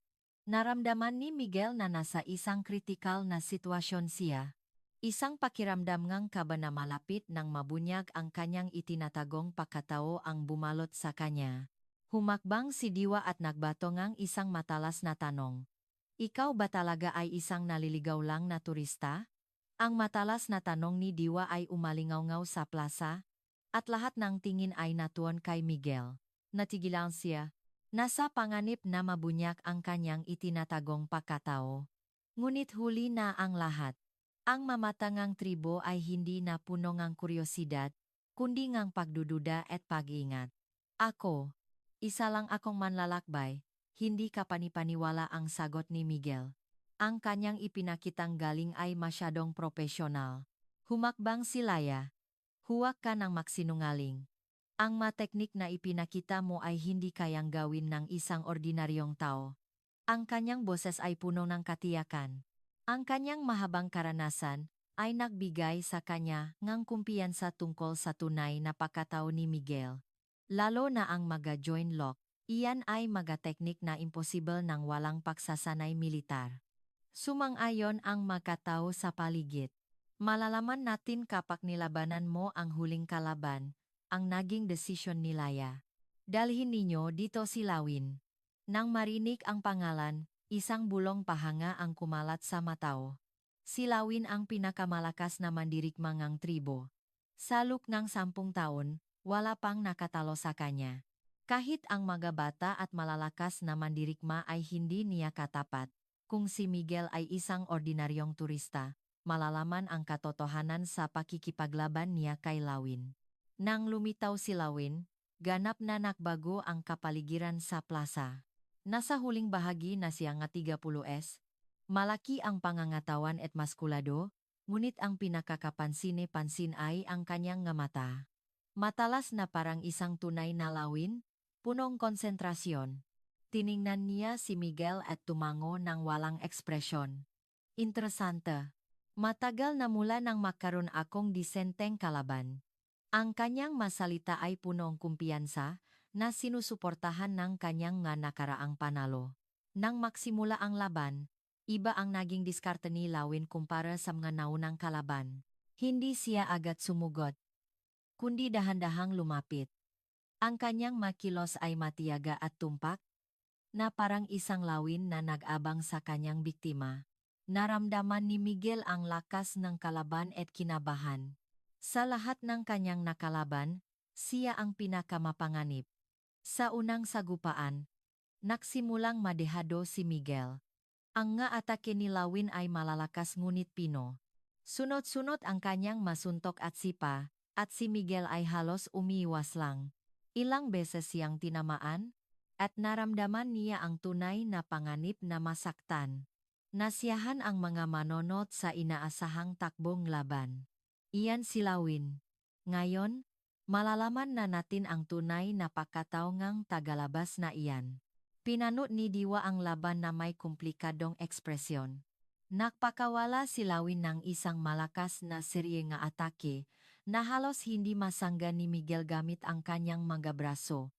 Naramdaman ni Miguel na nasa isang kritikal na sitwasyon siya. Isang pakiramdam ngang kaba na malapit nang mabunyag ang kanyang itinatagong pagkatao ang bumalot sa kanya. Humakbang si Diwa at nagbato ngang isang matalas na tanong. Ikaw ba talaga ay isang naliligaw lang na turista? Ang matalas na tanong ni Diwa ay umalingaw-ngaw sa plaza, at lahat ng tingin ay natuon kay Miguel. Natigilan siya. Nasa panganib na mabunyak ang kanyang itinatagong pagkatao. Ngunit huli na ang lahat. Ang mamatangang tribo ay hindi na puno ng kuryosidad, kundi ngang pagdududa at pag-iingat. Ako, isa lang akong manlalakbay, hindi ka panipaniwala ang sagot ni Miguel. Ang kanyang ipinakitang galing ay masyadong propesyonal. Humakbang si Laya. Huwag ka ng magsinungaling. Ang mateknik na ipinakita mo ay hindi kayang gawin ng isang ordinaryong tao. Ang kanyang boses ay puno ng katiyakan. Ang kanyang mahabang karanasan ay nagbigay sa kanya ng kumpiyansa tungkol sa tunay na pagkatao ni Miguel. Lalo na ang maga-join lock, iyan ay magateknik na imposible ng walang pagsasanay militar. Sumang-ayon ang makatao sa paligid. Malalaman natin kapag nilabanan mo ang huling kalaban, ang naging desisyon ni Laya. Dalhin ninyo dito si Lawin. Nang marinig ang pangalan, isang bulong pahanga ang kumalat sa matao. Si Lawin ang pinakamalakas na mandirigma ng tribo. Sa loob ng 10 taon, wala pang nakatalo sa kanya. Kahit ang mga bata at malalakas na mandirigma ay hindi niya katapat, kung si Miguel ay isang ordinaryong turista, malalaman ang katotohanan sa pakikipaglaban niya kay Lawin. Nang lumitaw si Lawin, ganap na nakbago ang kapaligiran sa plaza. Nasa huling bahagi na siya nga 30s. Malaki ang pangangatawan at maskulado, ngunit ang pinakakapansin-pansin ay ang kanyang nga mata. Matalas na parang isang tunay na Lawin, punong konsentrasyon. Tiningnan niya si Miguel at tumango ng walang ekspresyon. Interesante. Matagal na mula nang makaroon akong disenteng kalaban. Ang kanyang masalita ay punong kumpiyansa na sinusuportahan ng kanyang nga nakaraang panalo. Nang maksimula ang laban, iba ang naging diskarte ni Lawin kumpara sa mga naunang kalaban. Hindi siya agad sumugot, kundi dahan-dahang lumapit. Ang kanyang makilos ay matiyaga at tumpak, na parang isang lawin na nag-abang sa kanyang biktima. Naramdaman ni Miguel ang lakas ng kalaban at kinabahan. Sa lahat ng kanyang nakalaban, siya ang pinakamapanganib. Sa unang sagupaan, nagsimulang madehado si Miguel. Ang nga atake ni Lawin ay malalakas ngunit pino. Sunod-sunod ang kanyang masuntok at sipa, at si Miguel ay halos umiiwas lang. Ilang beses siyang tinamaan, at naramdaman niya ang tunay na panganib na masaktan. Nasiyahan ang mga manonot sa inaasahang takbong laban. Iyan si Lawin. Ngayon, malalaman na natin ang tunay na pagkatao ngang tagalabas na iyan. Pinanood ni Diwa ang laban na may komplikadong ekspresyon. Nagpakawala si Lawin ng isang malakas na serye nga atake na halos hindi masangga ni Miguel gamit ang kanyang mga braso.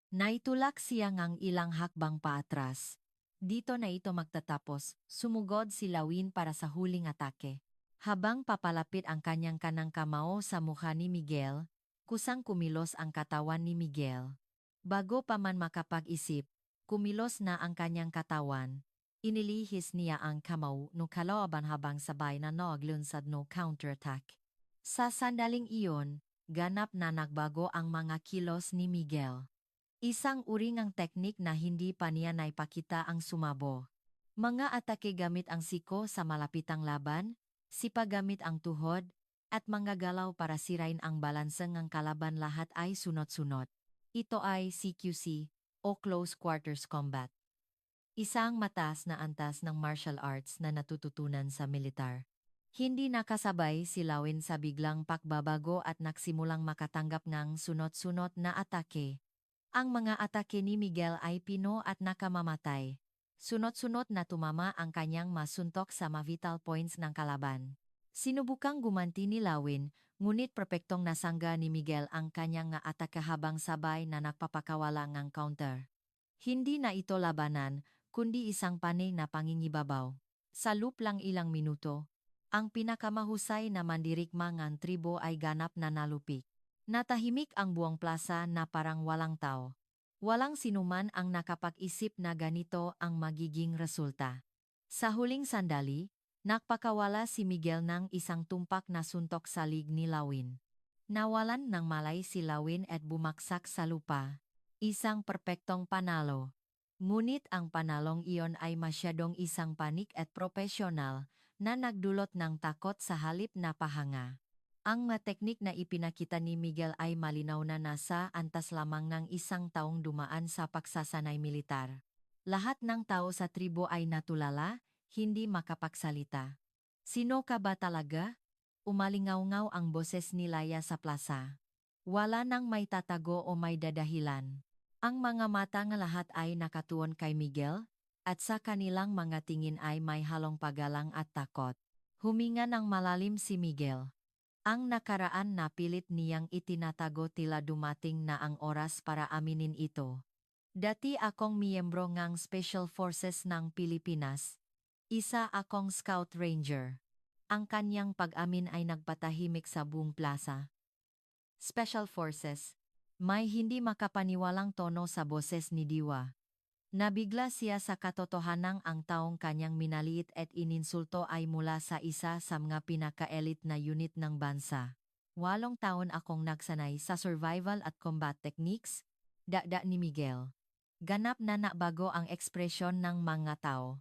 Naitulak siya ngang ilang hakbang paatras. Dito na ito magtatapos, sumugod si Lawin para sa huling atake. Habang papalapit ang kanyang kanang kamao sa mukha ni Miguel, kusang kumilos ang katawan ni Miguel. Bago pa man makapag-isip, kumilos na ang kanyang katawan. Inilihis niya ang kamao no kalaban habang sabay na naglunsad no counterattack. Sa sandaling iyon, ganap na nagbago ang mga kilos ni Miguel. Isang uri ng teknik na hindi pa niya naipakita ang sumabo. Mga atake gamit ang siko sa malapitang laban, sipa gamit ang tuhod, at mga galaw para sirain ang balanse ng kalaban lahat ay sunod-sunod. Ito ay CQC, o Close Quarters Combat. Isang mataas na antas ng martial arts na natututunan sa militar. Hindi nakasabay si Lawin sa biglang pagbabago at nagsimulang makatanggap ng sunod-sunod na atake. Ang mga atake ni Miguel ay pino at nakamamatay. Sunod-sunod na tumama ang kanyang masuntok sa mga vital points ng kalaban. Sinubukang gumanti ni Lawin, ngunit perpektong nasangga ni Miguel ang kanyang nga atake habang sabay na nagpapakawala ng counter. Hindi na ito labanan, kundi isang panay na pangingibabaw. Sa loop lang ilang minuto, ang pinakamahusay na mandirigma ng tribo ay ganap na nalupik. Natahimik ang buong plaza na parang walang tao. Walang sinuman ang nakapag-isip na ganito ang magiging resulta. Sa huling sandali, nakpakawala si Miguel ng isang tumpak na suntok sa lig ni Lawin. Nawalan ng malay si Lawin at bumaksak sa lupa. Isang perpektong panalo. Ngunit ang panalong iyon ay masyadong isang panik at profesional na nagdulot ng takot sa halip na pahanga. Ang mga teknik na ipinakita ni Miguel ay malinaw na nasa antas lamang ng isang taong dumaan sa pagsasanay militar. Lahat ng tao sa tribo ay natulala, hindi makapagsalita. Sino ka ba talaga? Umalingaw-ngaw ang boses ni Laya sa plaza. Wala nang may tatago o may dadahilan. Ang mga mata ng lahat ay nakatuon kay Miguel, at sa kanilang mga tingin ay may halong paggalang at takot. Huminga ng malalim si Miguel. Ang nakaraan na pilit niyang itinatago tila dumating na ang oras para aminin ito. Dati akong miyembro ng Special Forces ng Pilipinas. Isa akong Scout Ranger. Ang kanyang pag-amin ay nagpatahimik sa buong plaza. Special Forces. May hindi makapaniwalang tono sa boses ni Diwa. Nabigla siya sa katotohanang ang taong kanyang minaliit at ininsulto ay mula sa isa sa mga pinaka-elite na unit ng bansa. 8 taon akong nagsanay sa survival at combat techniques, dada ni Miguel. Ganap na nabago ang ekspresyon ng mga tao.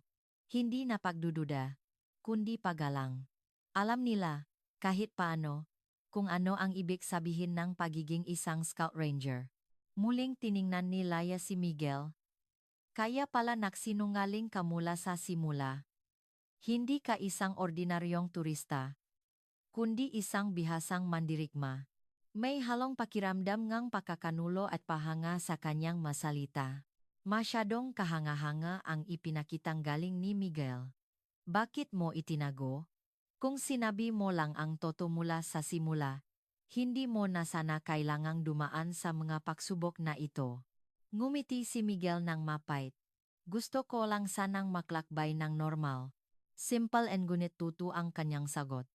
Hindi na pagdududa, kundi paggalang. Alam nila, kahit paano, kung ano ang ibig sabihin ng pagiging isang Scout Ranger. Muling tiningnan ni Laya si Miguel. Kaya pala nagsinungaling ka mula sa simula. Hindi ka isang ordinaryong turista, kundi isang bihasang mandirigma. May halong pakiramdam ngang pakakanulo at pahanga sa kanyang masalita. Masyadong kahanga-hanga ang ipinakitang galing ni Miguel. Bakit mo itinago? Kung sinabi mo lang ang totoo mula sa simula, hindi mo na sana kailangang dumaan sa mga pagsubok na ito. Ngumiti si Miguel ng mapait. Gusto ko lang sanang maklakbay ng normal. Simple and gunit tutu ang kanyang sagot.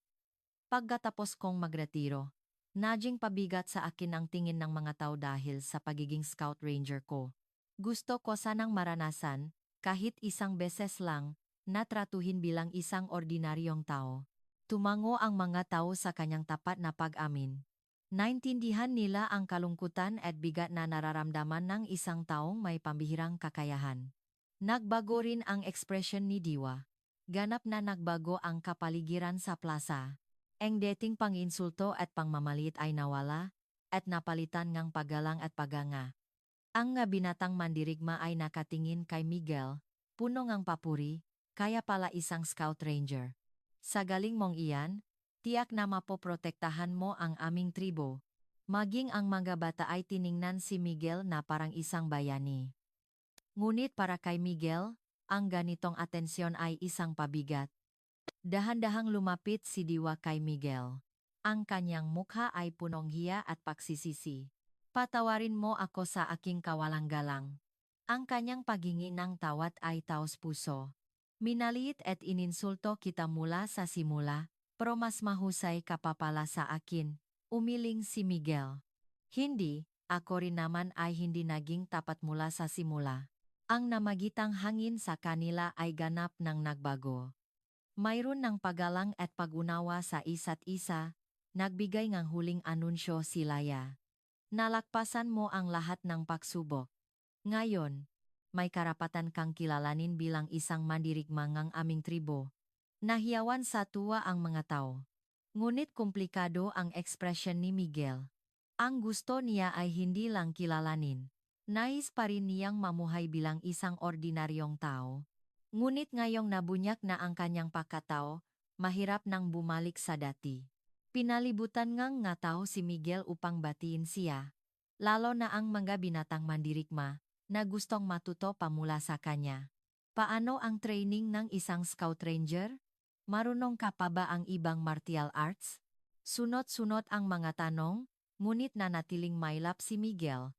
Pagkatapos kong magretiro, naging pabigat sa akin ang tingin ng mga tao dahil sa pagiging Scout Ranger ko. Gusto ko sanang maranasan, kahit isang beses lang, na tratuhin bilang isang ordinaryong tao. Tumango ang mga tao sa kanyang tapat na pag-amin. Naintindihan nila ang kalungkutan at bigat na nararamdaman ng isang taong may pambihirang kakayahan. Nagbago rin ang ekspresyon ni Diwa. Ganap na nagbago ang kapaligiran sa plaza. Ang dating panginsulto at pangmamaliit ay nawala, at napalitan ng paggalang at paganga. Ang nga binatang mandirigma ay nakatingin kay Miguel, puno ng papuri, kaya pala isang Scout Ranger. Sa galing mong iyan, tiyak na mapoprotektahan mo ang aming tribo. Maging ang mga bata ay tiningnan si Miguel na parang isang bayani. Ngunit para kay Miguel, ang ganitong atensyon ay isang pabigat. Dahan-dahang lumapit si Diwa kay Miguel. Ang kanyang mukha ay punong hiya at pagsisisi. Patawarin mo ako sa aking kawalang galang. Ang kanyang paghingi ng tawad ay taos puso. Minaliit at ininsulto kita mula sa simula, pero mas mahusay ka pa pala sa akin, umiling si Miguel. Hindi, ako rin naman ay hindi naging tapat mula sa simula. Ang namagitang hangin sa kanila ay ganap ng nagbago. Mayroon ng paggalang at pag-unawa sa isa't isa, nagbigay ng huling anunsyo si Laya. Nalakpasan mo ang lahat ng pagsubok. Ngayon, may karapatan kang kilalanin bilang isang mandirigma ng aming tribo. Nahiyawan sa tuwa ang mga tao. Ngunit komplikado ang ekspresyon ni Miguel. Ang gusto niya ay hindi lang kilalanin. Nais pa rin niyang mamuhay bilang isang ordinaryong tao. Ngunit ngayong nabunyak na ang kanyang pagkatao, mahirap nang bumalik sa dati. Pinalibutan ngang nga tao si Miguel upang batiin siya. Lalo na ang mga binatang mandirigma, na gustong matuto pa mula sa kanya. Paano ang training ng isang Scout Ranger? Marunong ka pa ba ang ibang martial arts? Sunod-sunod ang mga tanong, ngunit nanatiling mailap si Miguel.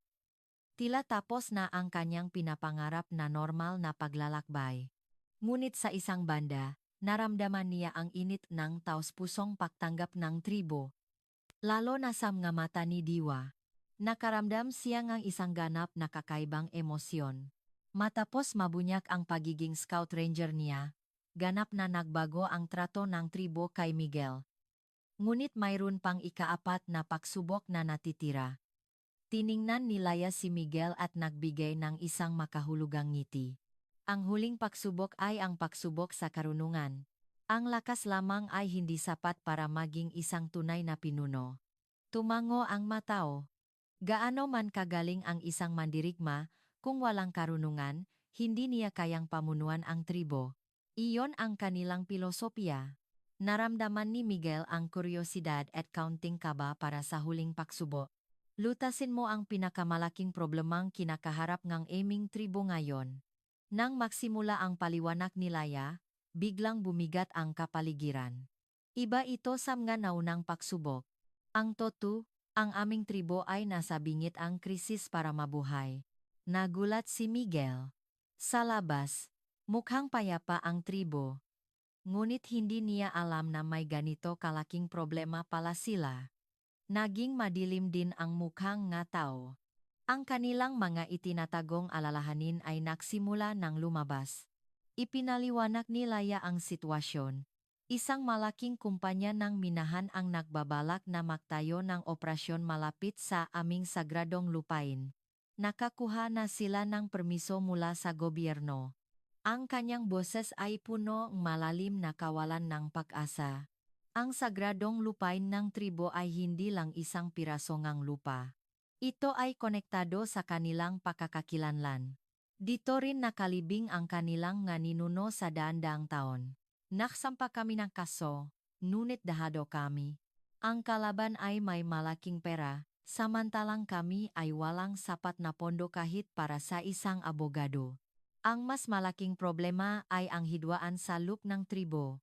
Tila tapos na ang kanyang pinapangarap na normal na paglalakbay. Ngunit sa isang banda, naramdaman niya ang init ng taos-pusong pagtanggap ng tribo. Lalo na sa mga mata ni Diwa. Nakaramdam siya ng isang ganap na kakaibang emosyon. Matapos mabunyak ang pagiging scout ranger niya, ganap na nagbago ang trato ng tribo kay Miguel. Ngunit mayroon pang ikaapat na pagsubok na natitira. Tiningnan ni Laya si Miguel at nagbigay ng isang makahulugang ngiti. Ang huling pagsubok ay ang pagsubok sa karunungan. Ang lakas lamang ay hindi sapat para maging isang tunay na pinuno. Tumango ang matao. Gaano man kagaling ang isang mandirigma, kung walang karunungan, hindi niya kayang pamunuan ang tribo. Iyon ang kanilang pilosopiya. Naramdaman ni Miguel ang kuryosidad at kaunting kaba para sa huling pagsubok. Lutasin mo ang pinakamalaking problemang kinakaharap ng aming tribo ngayon. Nang magsimula ang paliwanag ni Laya, biglang bumigat ang kapaligiran. Iba ito sa mga naunang pagsubok. Ang ang aming tribo ay nasa bingit ang krisis para mabuhay. Nagulat si Miguel. Sa labas, mukhang payapa ang tribo. Ngunit hindi niya alam na may ganito kalaking problema pala sila. Naging madilim din ang mukhang nga tao. Ang kanilang mga itinatagong alalahanin ay nagsimula ng lumabas. Ipinaliwanag ni Laya ang sitwasyon. Isang malaking kumpanya ng minahan ang nagbabalak na magtayo ng operasyon malapit sa aming sagradong lupain. Nakakuha na sila ng permiso mula sa gobyerno. Ang kanyang boses ay puno ng malalim na kawalan ng pag-asa. Ang sagradong lupain ng tribo ay hindi lang isang piraso ngang lupa. Ito ay konektado sa kanilang pakakakilanlan. Dito rin nakalibing ang kanilang nga ninuno sa daan-daang taon. Naksampa kami ng kaso, ngunit dahado kami. Ang kalaban ay may malaking pera, samantalang kami ay walang sapat na pondo kahit para sa isang abogado. Ang mas malaking problema ay ang hidwaan sa loop ng tribo.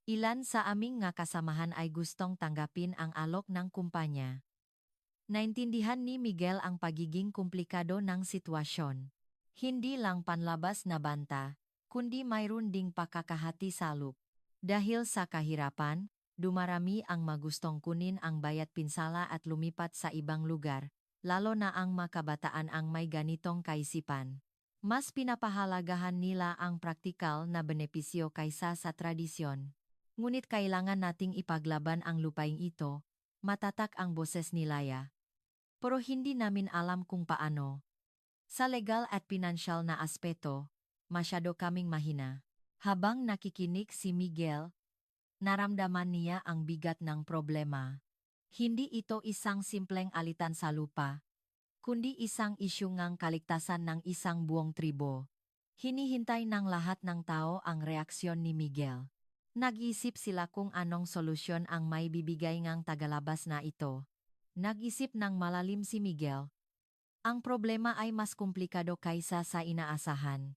Ilan sa aming nga kasamahan ay gustong tanggapin ang alok ng kumpanya. Naintindihan ni Miguel ang pagiging komplikado ng sitwasyon. Hindi lang panlabas na banta, kundi mayroon ding pakakahati sa loop. Dahil sa kahirapan, dumarami ang magustong kunin ang bayat pinsala at lumipat sa ibang lugar, lalo na ang makabataan ang may ganitong kaisipan. Mas pinapahalagahan nila ang praktikal na benepisyo kaysa sa tradisyon. Ngunit kailangan nating ipaglaban ang lupaing ito, matatak ang boses ni Laya. Pero hindi namin alam kung paano. Sa legal at pinansyal na aspeto, masyado kaming mahina. Habang nakikinig si Miguel, naramdaman niya ang bigat ng problema. Hindi ito isang simpleng alitan sa lupa, kundi isang isyu ngang kaligtasan ng isang buong tribo. Hinihintay ng lahat ng tao ang reaksyon ni Miguel. Nag-isip sila kung anong solusyon ang may bibigay ngang tagalabas na ito. Nag-isip ng malalim si Miguel. Ang problema ay mas komplikado kaysa sa inaasahan.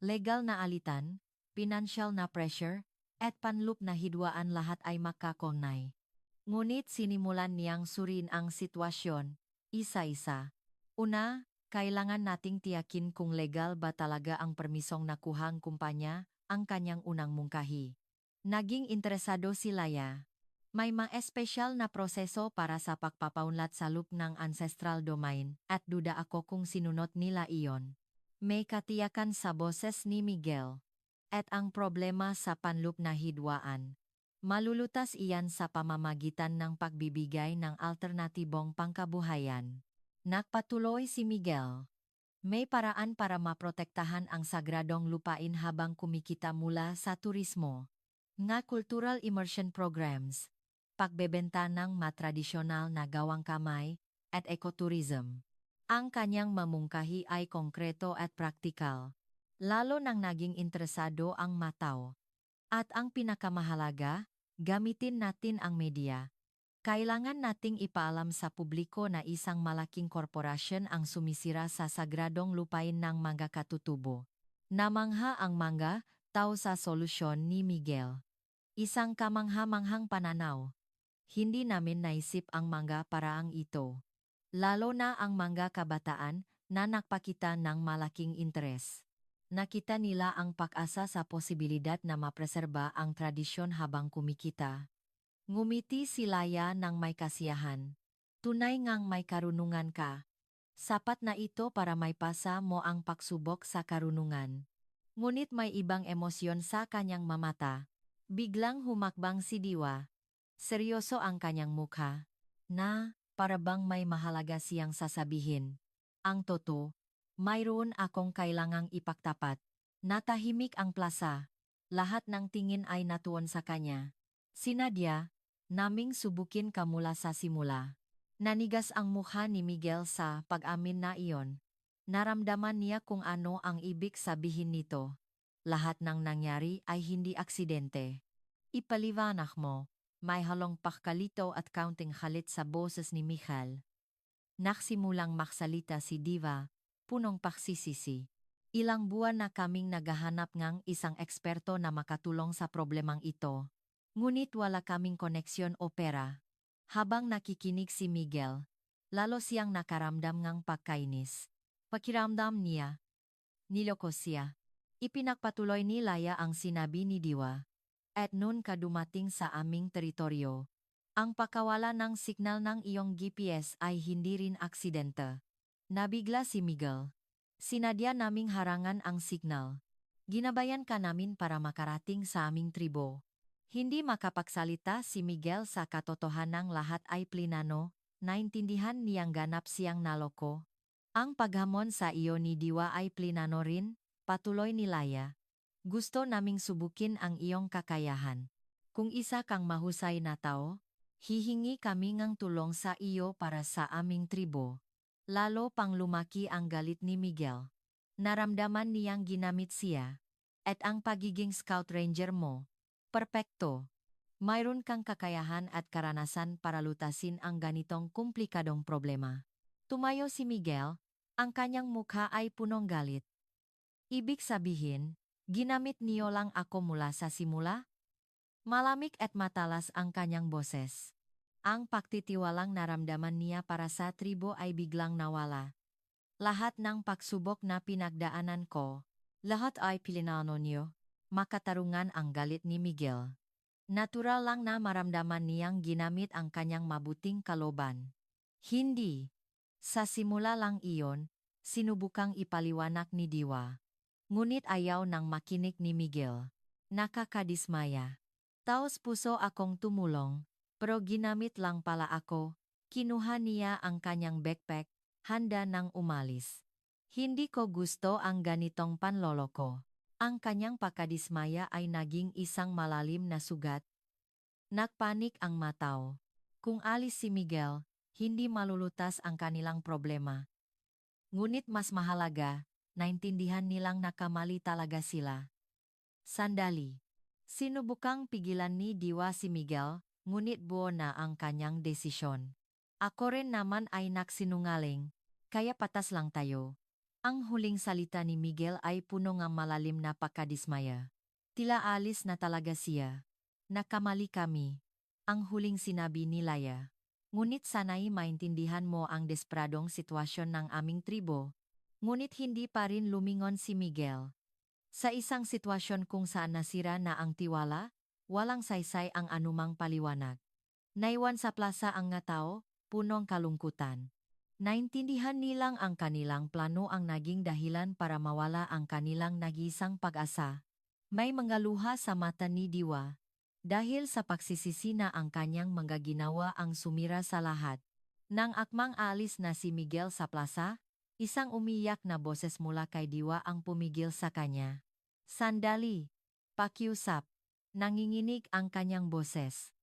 Legal na alitan, financial na pressure, at panloop na hidwaan lahat ay makakonay. Ngunit sinimulan niyang surin ang sitwasyon, isa-isa. Una, kailangan nating tiyakin kung legal ba talaga ang permisong nakuhang kumpanya, ang kanyang unang mungkahi. Naging interesado si Laya. May mga espesyal na proseso para sa pagpapaunlad sa loop ng ancestral domain at duda ako kung sinunod nila iyon. May katiyakan sa boses ni Miguel. At ang problema sa panloop na hidwaan. Malulutas iyan sa pamamagitan ng pagbibigay ng alternatibong pangkabuhayan. Nagpatuloy si Miguel. May paraan para maprotektahan ang sagradong lupain habang kumikita mula sa turismo. Nga cultural immersion programs, pagbebenta ng matradisyonal na gawang kamay, at ecotourism. Ang kanyang mamungkahi ay konkreto at praktikal. Lalo nang naging interesado ang matao. At ang pinakamahalaga, gamitin natin ang media. Kailangan nating ipaalam sa publiko na isang malaking korporasyon ang sumisira sa sagradong lupain ng mga katutubo. Namangha ang mga tao sa solusyon ni Miguel. Isang kamangha-manghang pananaw. Hindi namin naisip ang mga paraang ito. Lalo na ang mga kabataan na nagpakita ng malaking interes. Nakita nila ang pag-asa sa posibilidad na mapreserba ang tradisyon habang kumikita. Ngumiti si Laya ng may kasiyahan. Tunay ngang may karunungan ka. Sapat na ito para maipasa mo ang pagsubok sa karunungan. Ngunit may ibang emosyon sa kanyang mamata. Biglang humakbang si Diwa. Seryoso ang kanyang mukha. Na, para bang may mahalaga siyang sasabihin. Ang totoo, mayroon akong kailangang ipagtapat. Natahimik ang plaza. Lahat ng tingin ay natuon sa kanya. Sinadya, naming subukin ka mula sa simula. Nanigas ang mukha ni Miguel sa pag-amin na iyon. Naramdaman niya kung ano ang ibig sabihin nito. Lahat ng nangyari ay hindi aksidente. Ipaliwanag mo, may halong pakkalito at counting halit sa boses ni Michal. Naksimulang maksalita si Diva, punong paksisisi. Ilang buwan na kaming naghahanap ng isang eksperto na makatulong sa problemang ito. Ngunit wala kaming koneksyon o pera. Habang nakikinig si Miguel, lalo siyang nakaramdam ng pagkainis. Pakiramdam niya, niloko siya. Ipinagpatuloy ni Laya ang sinabi ni Diwa. At noon ka dumating sa aming teritoryo. Ang pakawala ng signal ng iyong GPS ay hindi rin aksidente. Nabigla si Miguel. Sinadya naming harangan ang signal. Ginabayan ka namin para makarating sa aming tribo. Hindi makapagsalita si Miguel sa katotohanang lahat ay plinano, naintindihan niyang ganap siyang naloko. Ang paghamon sa iyo ni Diwa ay plinano rin, patuloy ni Laya. Gusto naming subukin ang iyong kakayahan. Kung isa kang mahusay na tao, hihingi kami ng tulong sa iyo para sa aming tribo. Lalo pang lumaki ang galit ni Miguel. Naramdaman niyang ginamit siya. At ang pagiging scout ranger mo, perpekto. Mayroon kang kakayahan at karanasan para lutasin ang ganitong komplikadong problema. Tumayo si Miguel, ang kanyang mukha ay punong galit. Ibig sabihin, ginamit niyo lang ako mula sa simula? Malamig at matalas ang kanyang boses. Ang pagtitiwalang naramdaman niya para sa tribo ay biglang nawala. Lahat ng pagsubok na pinagdaanan ko, lahat ay pilinano niyo. Makatarungan ang galit ni Miguel. Natural lang na maramdaman niyang ginamit ang kanyang mabuting kaloban. Hindi. Sa simula lang iyon, sinubukang ipaliwanag ni Diwa. Ngunit ayaw nang makinig ni Miguel. Nakakadismaya. Taos puso akong tumulong, pero ginamit lang pala ako. Kinuha niya ang kanyang backpack, handa nang umalis. Hindi ko gusto ang ganitong panloloko. Ang kanyang pagkadismaya ay naging isang malalim na sugat. Nagpanik ang mataw. Kung alis si Miguel, hindi malulutas ang kanilang problema. Ngunit mas mahalaga, naintindihan nilang nakamali talaga sila. Sandali. Sinubukang pigilan ni Diwa si Miguel, ngunit buo na ang kanyang desisyon. Ako rin naman ay naksinungaling, kaya patas lang tayo. Ang huling salita ni Miguel ay puno ng malalim na pagkadismaya. Tila alis na talaga siya. Nakamali kami. Ang huling sinabi ni Laya. Ngunit sana'y maintindihan mo ang despradong sitwasyon ng aming tribo. Ngunit hindi pa rin lumingon si Miguel. Sa isang sitwasyon kung saan nasira na ang tiwala, walang saysay ang anumang paliwanag. Naiwan sa plaza ang nga tao, punong kalungkutan. Naintindihan nilang ang kanilang plano ang naging dahilan para mawala ang kanilang nag-iisang pag-asa. May mga luha sa mata ni Diwa. Dahil sa pagsisisi na ang kanyang mga ginawa ang sumira sa lahat. Nang akmang alis na si Miguel sa plaza, isang umiyak na boses mula kay Diwa ang pumigil sa kanya. Sandali. Pakiusap. Nanginginig ang kanyang boses.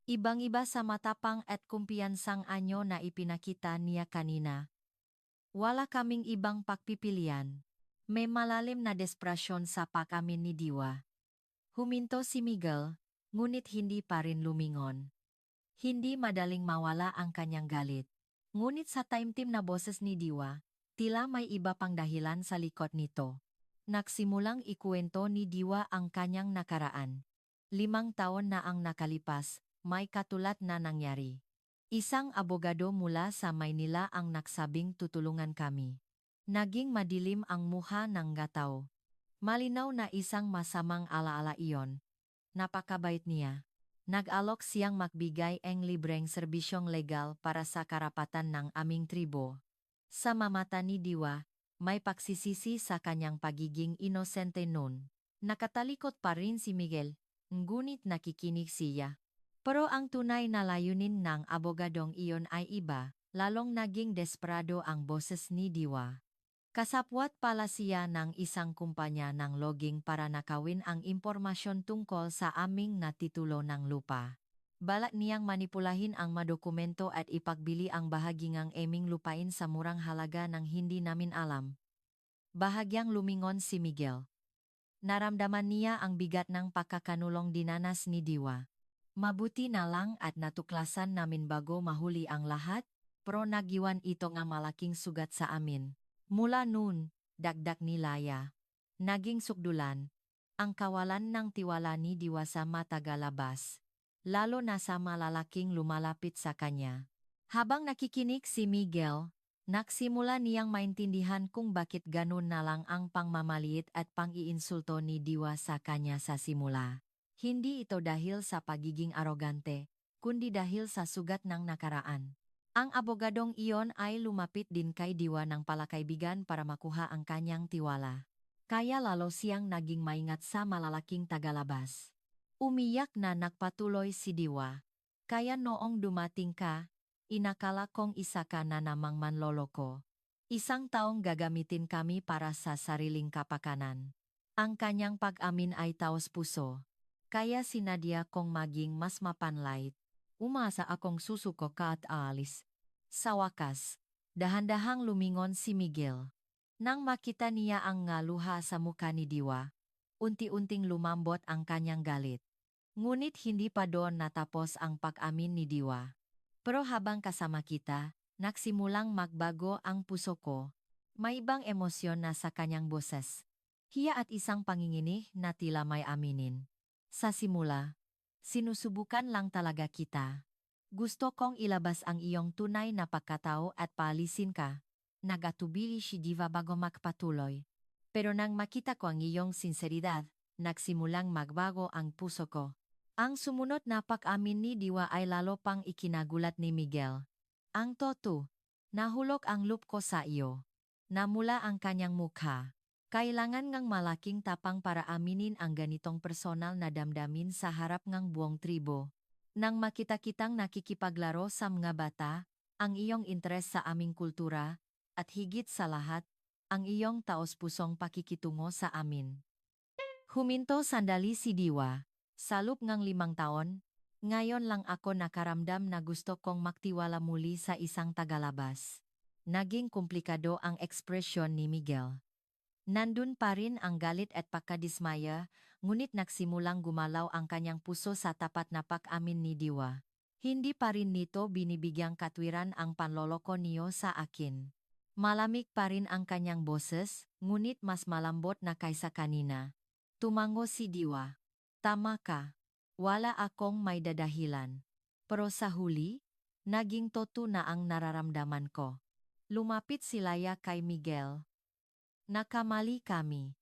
Ibang-iba sa matapang at kumpiyansang anyo na ipinakita niya kanina. Wala kaming ibang pagpipilian. May malalim na desperasyon sa pag-amin ni Diwa. Huminto si Miguel, ngunit hindi pa rin lumingon. Hindi madaling mawala ang kanyang galit. Ngunit sa taimtim na boses ni Diwa, tila may iba pang dahilan sa likod nito. Nagsimulang ikuwento ni Diwa ang kanyang nakaraan. 5 taon na ang nakalipas. May katulad na nangyari. Isang abogado mula sa Maynila ang nagsabing tutulungan kami. Naging madilim ang mukha ng gataw. Malinaw na isang masamang alaala iyon. Napakabait niya. Nag-alok siyang magbigay ng libreng serbisyong legal para sa karapatan ng aming tribo. Sa mamata ni Diwa, may pagsisisi sa kanyang pagiging inosente noon. Nakatalikot pa rin si Miguel, ngunit nakikinig siya. Pero ang tunay na layunin ng abogadong iyon ay iba, lalong naging desperado ang boses ni Diwa. Kasapwat pala siya ng isang kumpanya ng logging para nakawin ang impormasyon tungkol sa aming natitulo ng lupa. Balak niyang manipulahin ang madokumento at ipagbili ang bahagingang aming lupain sa murang halaga ng hindi namin alam. Bahagyang lumingon si Miguel. Naramdaman niya ang bigat ng pagkakanulong dinanas ni Diwa. Mabuti na lang at natuklasan namin bago mahuli ang lahat, pero nagiwan ito ng malaking sugat sa amin. Mula noon, dagdag ni Laya, naging sukdulan, ang kawalan ng tiwala ni Diwa sa matagalabas, lalo na sa malalaking lumalapit sa kanya. Habang nakikinig si Miguel, nagsimula niyang maintindihan kung bakit ganun na lang ang pangmamaliit at pang-iinsulto ni Diwa sa kanya sa simula. Hindi ito dahil sa pagiging arogante, kundi dahil sa sugat ng nakaraan. Ang abogadong iyon ay lumapit din kay Diwa ng palakaibigan para makuha ang kanyang tiwala. Kaya lalo siyang naging maingat sa malalaking tagalabas. Umiyak na nagpatuloy si Diwa. Kaya noong dumating ka, inakala kong isa ka na namang manloloko. Isang taong gagamitin kami para sa sariling kapakanan. Ang kanyang pag-amin ay taos puso. Kaya sinadya kong maging mas mapanlait. Umasa akong susuko ka at aalis. Sa wakas, dahan-dahang lumingon si Miguel. Nang makita niya ang ngaluha sa mukha ni Diwa, unti-unting lumambot ang kanyang galit. Ngunit hindi pa doon natapos ang pag-amin ni Diwa. Pero habang kasama kita, nagsimulang magbago ang puso ko. May ibang emosyon na sa kanyang boses. Hiya at isang panginginig na tila may aminin. Sa simula, sinusubukan lang talaga kita. Gusto kong ilabas ang iyong tunay na pagkatao at paalisin ka. Nagatubili si Diva bago magpatuloy. Pero nang makita ko ang iyong sinseridad, nagsimulang magbago ang puso ko. Ang sumunod na pag-amin ni Diwa ay lalo pang ikinagulat ni Miguel. Ang toto, nahulog ang loop ko sa iyo. Namula ang kanyang mukha. Kailangan ngang malaking tapang para aminin ang ganitong personal na damdamin sa harap ng buong tribo. Nang makita kitang nakikipaglaro sa mga bata, ang iyong interes sa aming kultura, at higit sa lahat, ang iyong taos-pusong pakikitungo sa amin. Huminto sandali si Diwa. Sa loob ng 5 taon, ngayon lang ako nakaramdam na gusto kong magtiwala muli sa isang tagalabas. Naging komplikado ang ekspresyon ni Miguel. Nandun pa rin ang galit at pagkadismaya, ngunit nagsimulang gumalaw ang kanyang puso sa tapat na pag-amin ni Diwa. Hindi pa rin nito binibigyang katwiran ang panloloko niyo sa akin. Malamig pa rin ang kanyang boses, ngunit mas malambot na kaysa kanina. Tumango si Diwa. Tama ka. Wala akong may dadahilan. Pero sa huli, naging totoo na ang nararamdaman ko. Lumapit si Laya kay Miguel. Nakamali kami.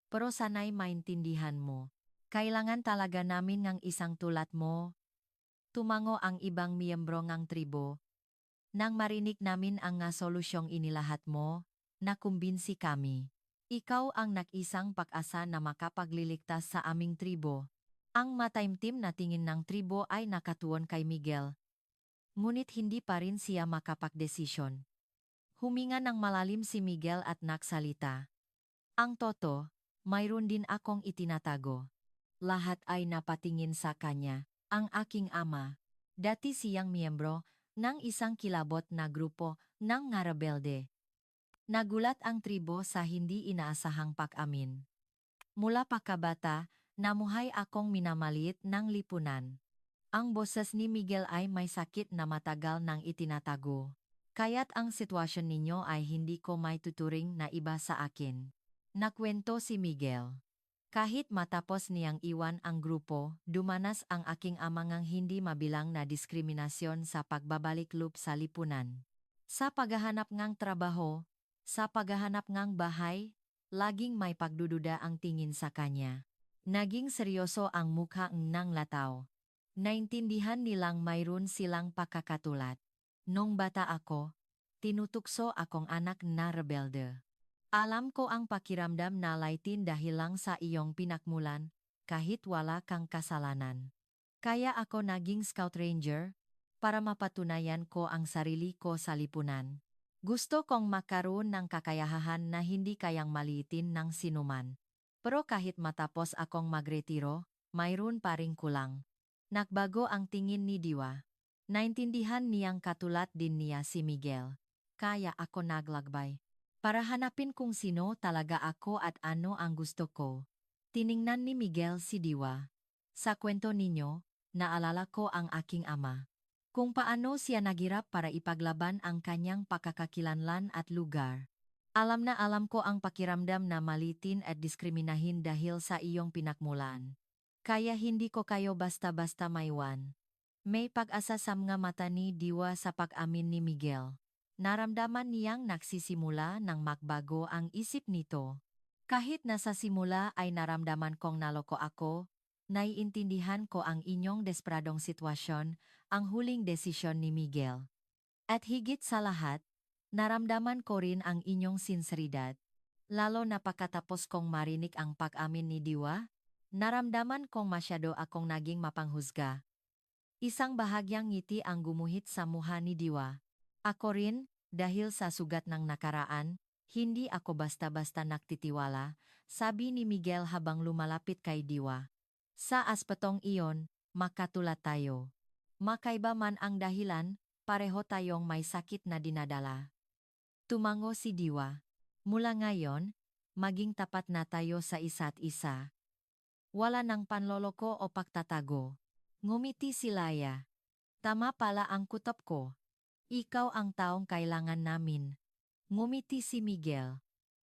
Pero sana'y maintindihan mo. Kailangan talaga namin ng isang tulad mo. Tumango ang ibang miyembro ng tribo. Nang marinig namin ang nga solusyong inilahat mo, nakumbinsi kami. Ikaw ang nag-isang pag-asa na makapagliligtas sa aming tribo. Ang mataimtim na tingin ng tribo ay nakatuon kay Miguel. Ngunit hindi pa rin siya makapagdesisyon. Huminga ng malalim si Miguel at nagsalita. Ang toto, mayroon din akong itinatago. Lahat ay napatingin sa kanya, ang aking ama. Dati siyang miyembro ng isang kilabot na grupo ng nga rebelde. Nagulat ang tribo sa hindi inaasahang pag-amin. Mula pagkabata, namuhay akong minamaliit ng lipunan. Ang boses ni Miguel ay may sakit na matagal nang itinatago. Kaya't ang sitwasyon ninyo ay hindi ko may tuturing na iba sa akin. Nakwento si Miguel. Kahit matapos niyang iwan ang grupo, dumanas ang aking amangang hindi mabilang na diskriminasyon sa pagbabalik loob sa lipunan. Sa paghahanap ngang trabaho, sa paghahanap ngang bahay, laging may pagdududa ang tingin sa kanya. Naging seryoso ang mukha ng lataw. Naintindihan nilang mayroon silang pakakatulat. Nung bata ako, tinutukso akong anak na rebelde. Alam ko ang pakiramdam na laitin dahil lang sa iyong pinakmulan, kahit wala kang kasalanan. Kaya ako naging Scout Ranger, para mapatunayan ko ang sarili ko sa lipunan. Gusto kong makaroon ng kakayahan na hindi kayang maliitin ng sinuman. Pero kahit matapos akong magretiro, mayroon pa ring kulang. Nagbago ang tingin ni Diwa. Naintindihan niyang katulad din niya si Miguel. Kaya ako naglagbay. Para hanapin kung sino talaga ako at ano ang gusto ko. Tiningnan ni Miguel si Diwa. Sa kwento ninyo, naalala ko ang aking ama. Kung paano siya naghirap para ipaglaban ang kanyang pakakakilanlan at lugar. Alam na alam ko ang pakiramdam na malitin at diskriminahin dahil sa iyong pinakmulan. Kaya hindi ko kayo basta-basta maiwan. May pag-asa sa mga mata ni Diwa sa pag-amin ni Miguel. Naramdaman niyang nagsisimula ng magbago ang isip nito. Kahit nasa simula ay naramdaman kong naloko ako, naiintindihan ko ang inyong desperadong sitwasyon, ang huling desisyon ni Miguel. At higit sa lahat, naramdaman ko rin ang inyong sinseridad. Lalo na pagkatapos kong marinig ang pag-amin ni Diwa, naramdaman kong masyado akong naging mapanghusga. Isang bahagyang ngiti ang gumuhit sa mukha ni Diwa. Ako rin, dahil sa sugat ng nakaraan, hindi ako basta-basta nagtitiwala, sabi ni Miguel habang lumalapit kay Diwa. Sa aspetong iyon, makatulad tayo. Makaiba man ang dahilan, pareho tayong may sakit na dinadala. Tumango si Diwa. Mula ngayon, maging tapat na tayo sa isa't isa. Wala nang panloloko o pagtatago. Ngumiti si Laya. Tama pala ang kutob ko. Ikaw ang taong kailangan namin. Ngumiti si Miguel.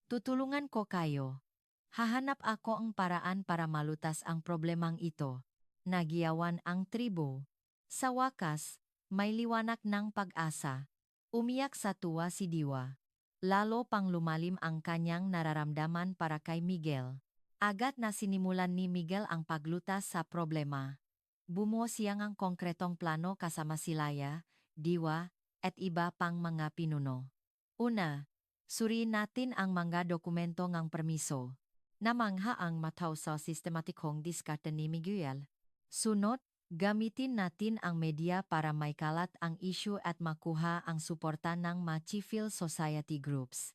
Tutulungan ko kayo. Hahanap ako ang paraan para malutas ang problemang ito. Nagiyawan ang tribo. Sa wakas, may liwanag ng pag-asa. Umiyak sa tuwa si Diwa. Lalo pang lumalim ang kanyang nararamdaman para kay Miguel. Agad na sinimulan ni Miguel ang paglutas sa problema. Bumuo siya ng konkretong plano kasama si Laya, Diwa, at iba pang mga pinuno. Una, suriin natin ang mga dokumento ng permiso. Namangha ang mataw sa sistematikong diskarte ni Miguel. Sunod, gamitin natin ang media para maikalat ang issue at makuha ang suporta ng mga civil society groups.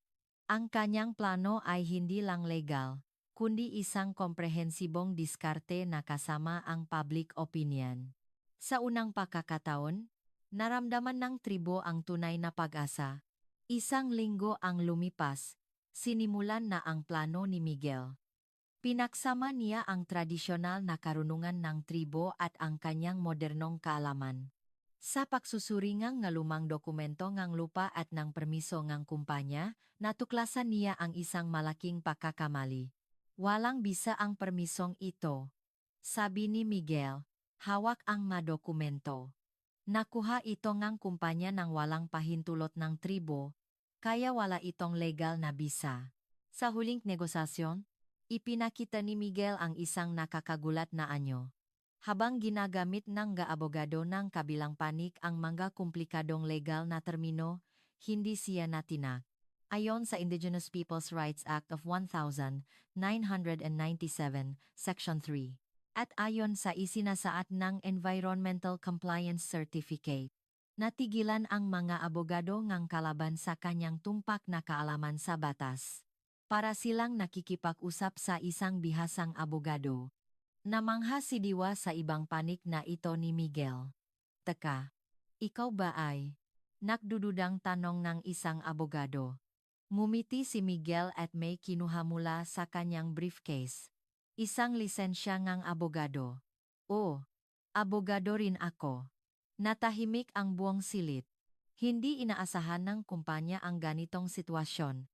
Ang kanyang plano ay hindi lang legal, kundi isang komprehensibong diskarte na kasama ang public opinion. Sa unang pagkakataon, naramdaman ng tribo ang tunay na pag-asa. Isang linggo ang lumipas, sinimulan na ang plano ni Miguel. Pinagsama niya ang tradisyonal na karunungan ng tribo at ang kanyang modernong kaalaman. Sa pagsusuringang ng lumang dokumento ng lupa at ng permiso ng kumpanya, natuklasan niya ang isang malaking pagkakamali. Walang bisa ang permisong ito. Sabi ni Miguel, hawak ang mga dokumento. Nakuha ito ng kumpanya ng walang pahintulot ng tribo, kaya wala itong legal na bisa. Sa huling negosasyon, ipinakita ni Miguel ang isang nakakagulat na anyo. Habang ginagamit ng gaabogado ng kabilang panig ang mga komplikadong legal na termino, hindi siya natinak. Ayon sa Indigenous Peoples' Rights Act of 1997, Section 3. At ayon sa isinasaad ng Environmental Compliance Certificate, natigilan ang mga abogado ng kalaban sa kanyang tumpak na kaalaman sa batas. Para silang nakikipag-usap sa isang bihasang abogado. Namangha si Diwa sa ibang panig na ito ni Miguel. Teka, ikaw ba ay? Nagdududang tanong ng isang abogado. Ngumiti si Miguel at may kinuha mula sa kanyang briefcase. Isang lisensya ngang abogado. Oh, abogado rin ako. Natahimik ang buong silid. Hindi inaasahan ng kumpanya ang ganitong sitwasyon.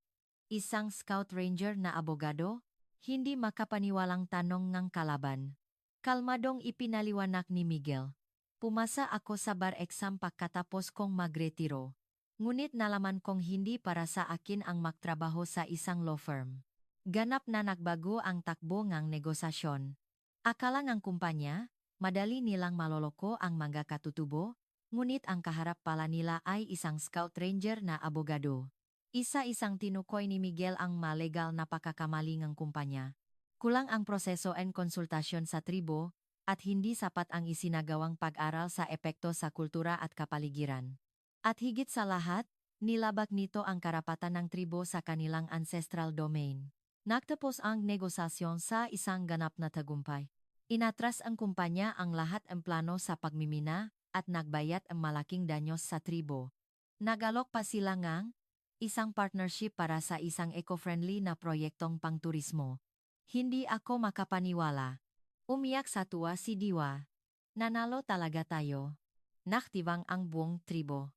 Isang Scout Ranger na abogado? Hindi makapaniwalang tanong ng kalaban. Kalmadong ipinaliwanag ni Miguel. Pumasa ako sa bar exam pagkatapos kong magretiro. Ngunit nalaman kong hindi para sa akin ang magtrabaho sa isang law firm. Ganap na nagbago ang takbo ng negosasyon. Akala ng kumpanya, Madali nilang maloloko ang mga katutubo, ngunit ang kaharap pala nila ay isang scout ranger na abogado. Isa-isang tinukoy ni Miguel ang malegal na pagkakamali ng kumpanya. Kulang ang proseso and konsultasyon sa tribo, at hindi sapat ang isinagawang pag-aral sa epekto sa kultura at kapaligiran. At higit sa lahat, nilabag nito ang karapatan ng tribo sa kanilang ancestral domain. Nagtapos ang negosasyon sa isang ganap na tagumpay. Inatras ang kumpanya ang lahat ng plano sa pagmimina at nagbayad ang malaking danyos sa tribo. Nagalok pa sila ngang isang partnership para sa isang eco-friendly na proyektong pangturismo. Hindi ako makapaniwala. Umiyak sa tuwa si Diwa. Nanalo talaga tayo. Naktibang ang buong tribo.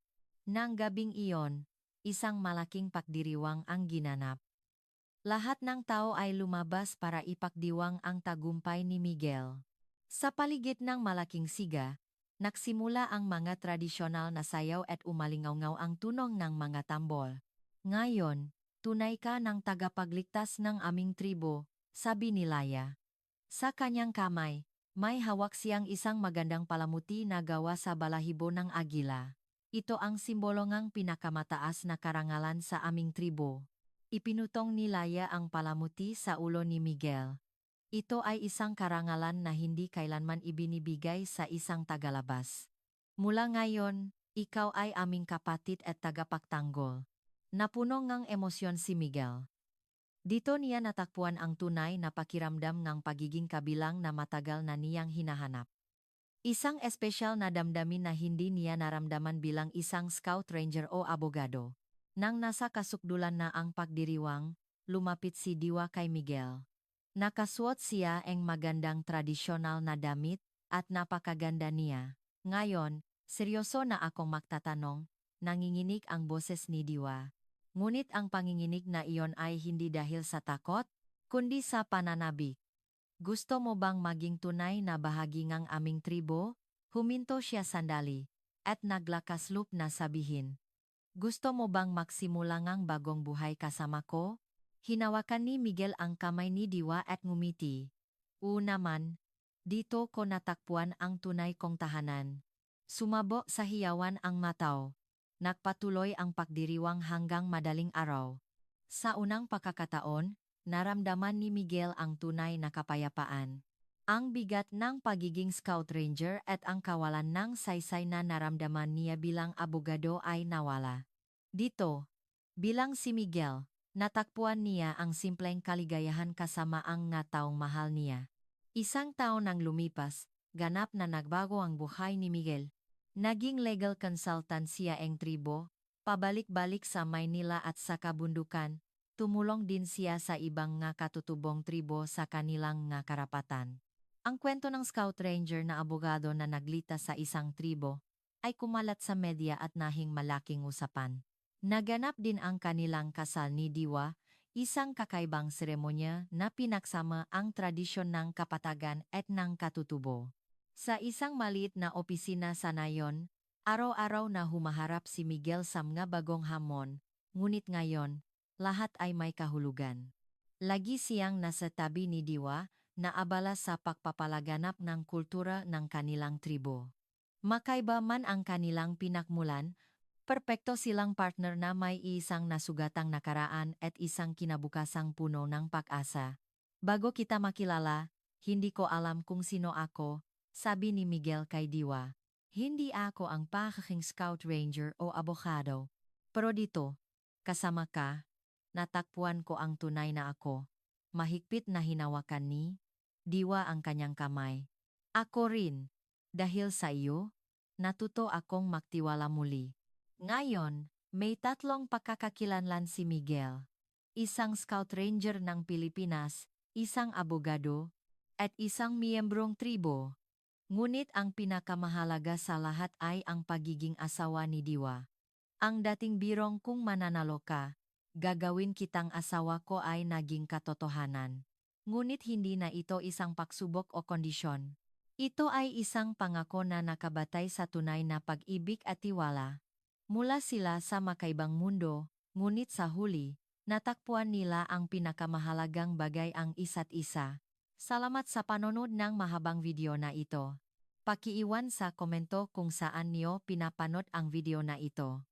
Nang gabing iyon, isang malaking pagdiriwang ang ginanap. Lahat ng tao ay lumabas para ipagdiwang ang tagumpay ni Miguel. Sa paligid ng malaking siga, nagsimula ang mga tradisyonal na sayaw at umalingaw ang tunong ng mga tambol. Ngayon, tunay ka ng tagapagligtas ng aming tribo, sabi ni Laya. Sa kanyang kamay, may hawak siyang isang magandang palamuti na gawa sa balahibo ng agila. Ito ang simbolo ng pinakamataas na karangalan sa aming tribo. Ipinutong ni Laya ang palamuti sa ulo ni Miguel. Ito ay isang karangalan na hindi kailanman ibinibigay sa isang tagalabas. Mula ngayon, ikaw ay aming kapatid at tagapagtanggol. Napuno ngang emosyon si Miguel. Dito niya natakpuan ang tunay na pakiramdam ng pagiging kabilang na matagal na niyang hinahanap. Isang espesyal na damdamin na hindi niya naramdaman bilang isang scout ranger o abogado. Nang nasa kasukdulan na ang pagdiriwang, lumapit si Diwa kay Miguel. Nakasuot siya ang magandang tradisyonal na damit at napakaganda niya. Ngayon, seryoso na akong magtatanong, nanginginig ang boses ni Diwa. Ngunit ang panginginig na iyon ay hindi dahil sa takot, kundi sa pananabik. Gusto mo bang maging tunay na bahagi ng aming tribo? Huminto siya sandali, at naglakasloob na sabihin. Gusto mo bang magsimula ng bagong buhay kasama ko? Hinawakan ni Miguel ang kamay ni Diwa at ngumiti. Naman, dito ko natakpuan ang tunay kong tahanan. Sumabo sa hiyawan ang mataw. Nagpatuloy ang pagdiriwang hanggang madaling araw. Sa unang pagkakataon, naramdaman ni Miguel ang tunay na kapayapaan. Ang bigat ng pagiging scout ranger at ang kawalan ng saysay na naramdaman niya bilang abogado ay nawala. Dito, bilang si Miguel, natakpuan niya ang simpleng kaligayahan kasama ang nga taong mahal niya. Isang taon nang lumipas, ganap na nagbago ang buhay ni Miguel. Naging legal consultant siya ang tribo, pabalik-balik sa Maynila at sa kabundukan. Tumulong din siya sa ibang nga katutubong tribo sa kanilang nga karapatan. Ang kwento ng scout ranger na abogado na naglita sa isang tribo ay kumalat sa media at nahing malaking usapan. Naganap din ang kanilang kasal ni Diwa, isang kakaibang seremonya na pinagsama ang tradisyon ng kapatagan at ng katutubo. Sa isang maliit na opisina sa nayon, araw-araw na humaharap si Miguel sa mga bagong hamon, ngunit ngayon, lahat ay may kahulugan. Lagi siyang nasa tabi ni Diwa, na abala sa pagpapalaganap ng kultura ng kanilang tribo. Makaiba man ang kanilang pinakmulan, perpekto silang partner na may isang nasugatang nakaraan at isang kinabukasang puno ng pag-asa. Bago kita makilala, hindi ko alam kung sino ako, sabi ni Miguel kay Diwa. Hindi ako ang pakaking scout ranger o abogado. Pero dito, kasama ka, natakpuan ko ang tunay na ako. Mahigpit na hinawakan ni Diwa ang kanyang kamay. Ako rin. Dahil sa iyo, natuto akong magtiwala muli. Ngayon, may tatlong pagkakakilanlan si Miguel. Isang scout ranger ng Pilipinas, isang abogado, at isang miyembrong tribo. Ngunit ang pinakamahalaga sa lahat ay ang pagiging asawa ni Diwa. Ang dating birong kung mananalo ka, gagawin kitang asawa ko ay naging katotohanan. Ngunit hindi na ito isang pagsubok o kondisyon. Ito ay isang pangako na nakabatay sa tunay na pag-ibig at tiwala. Mula sila sa makaibang mundo, ngunit sa huli, natakpuan nila ang pinakamahalagang bagay ang isa't isa. Salamat sa panonood ng mahabang video na ito. Pakiiwan sa komento kung saan niyo pinapanood ang video na ito.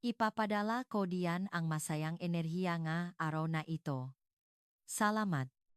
Ipapadala ko diyan ang masayang enerhiya nga araw na ito. Salamat.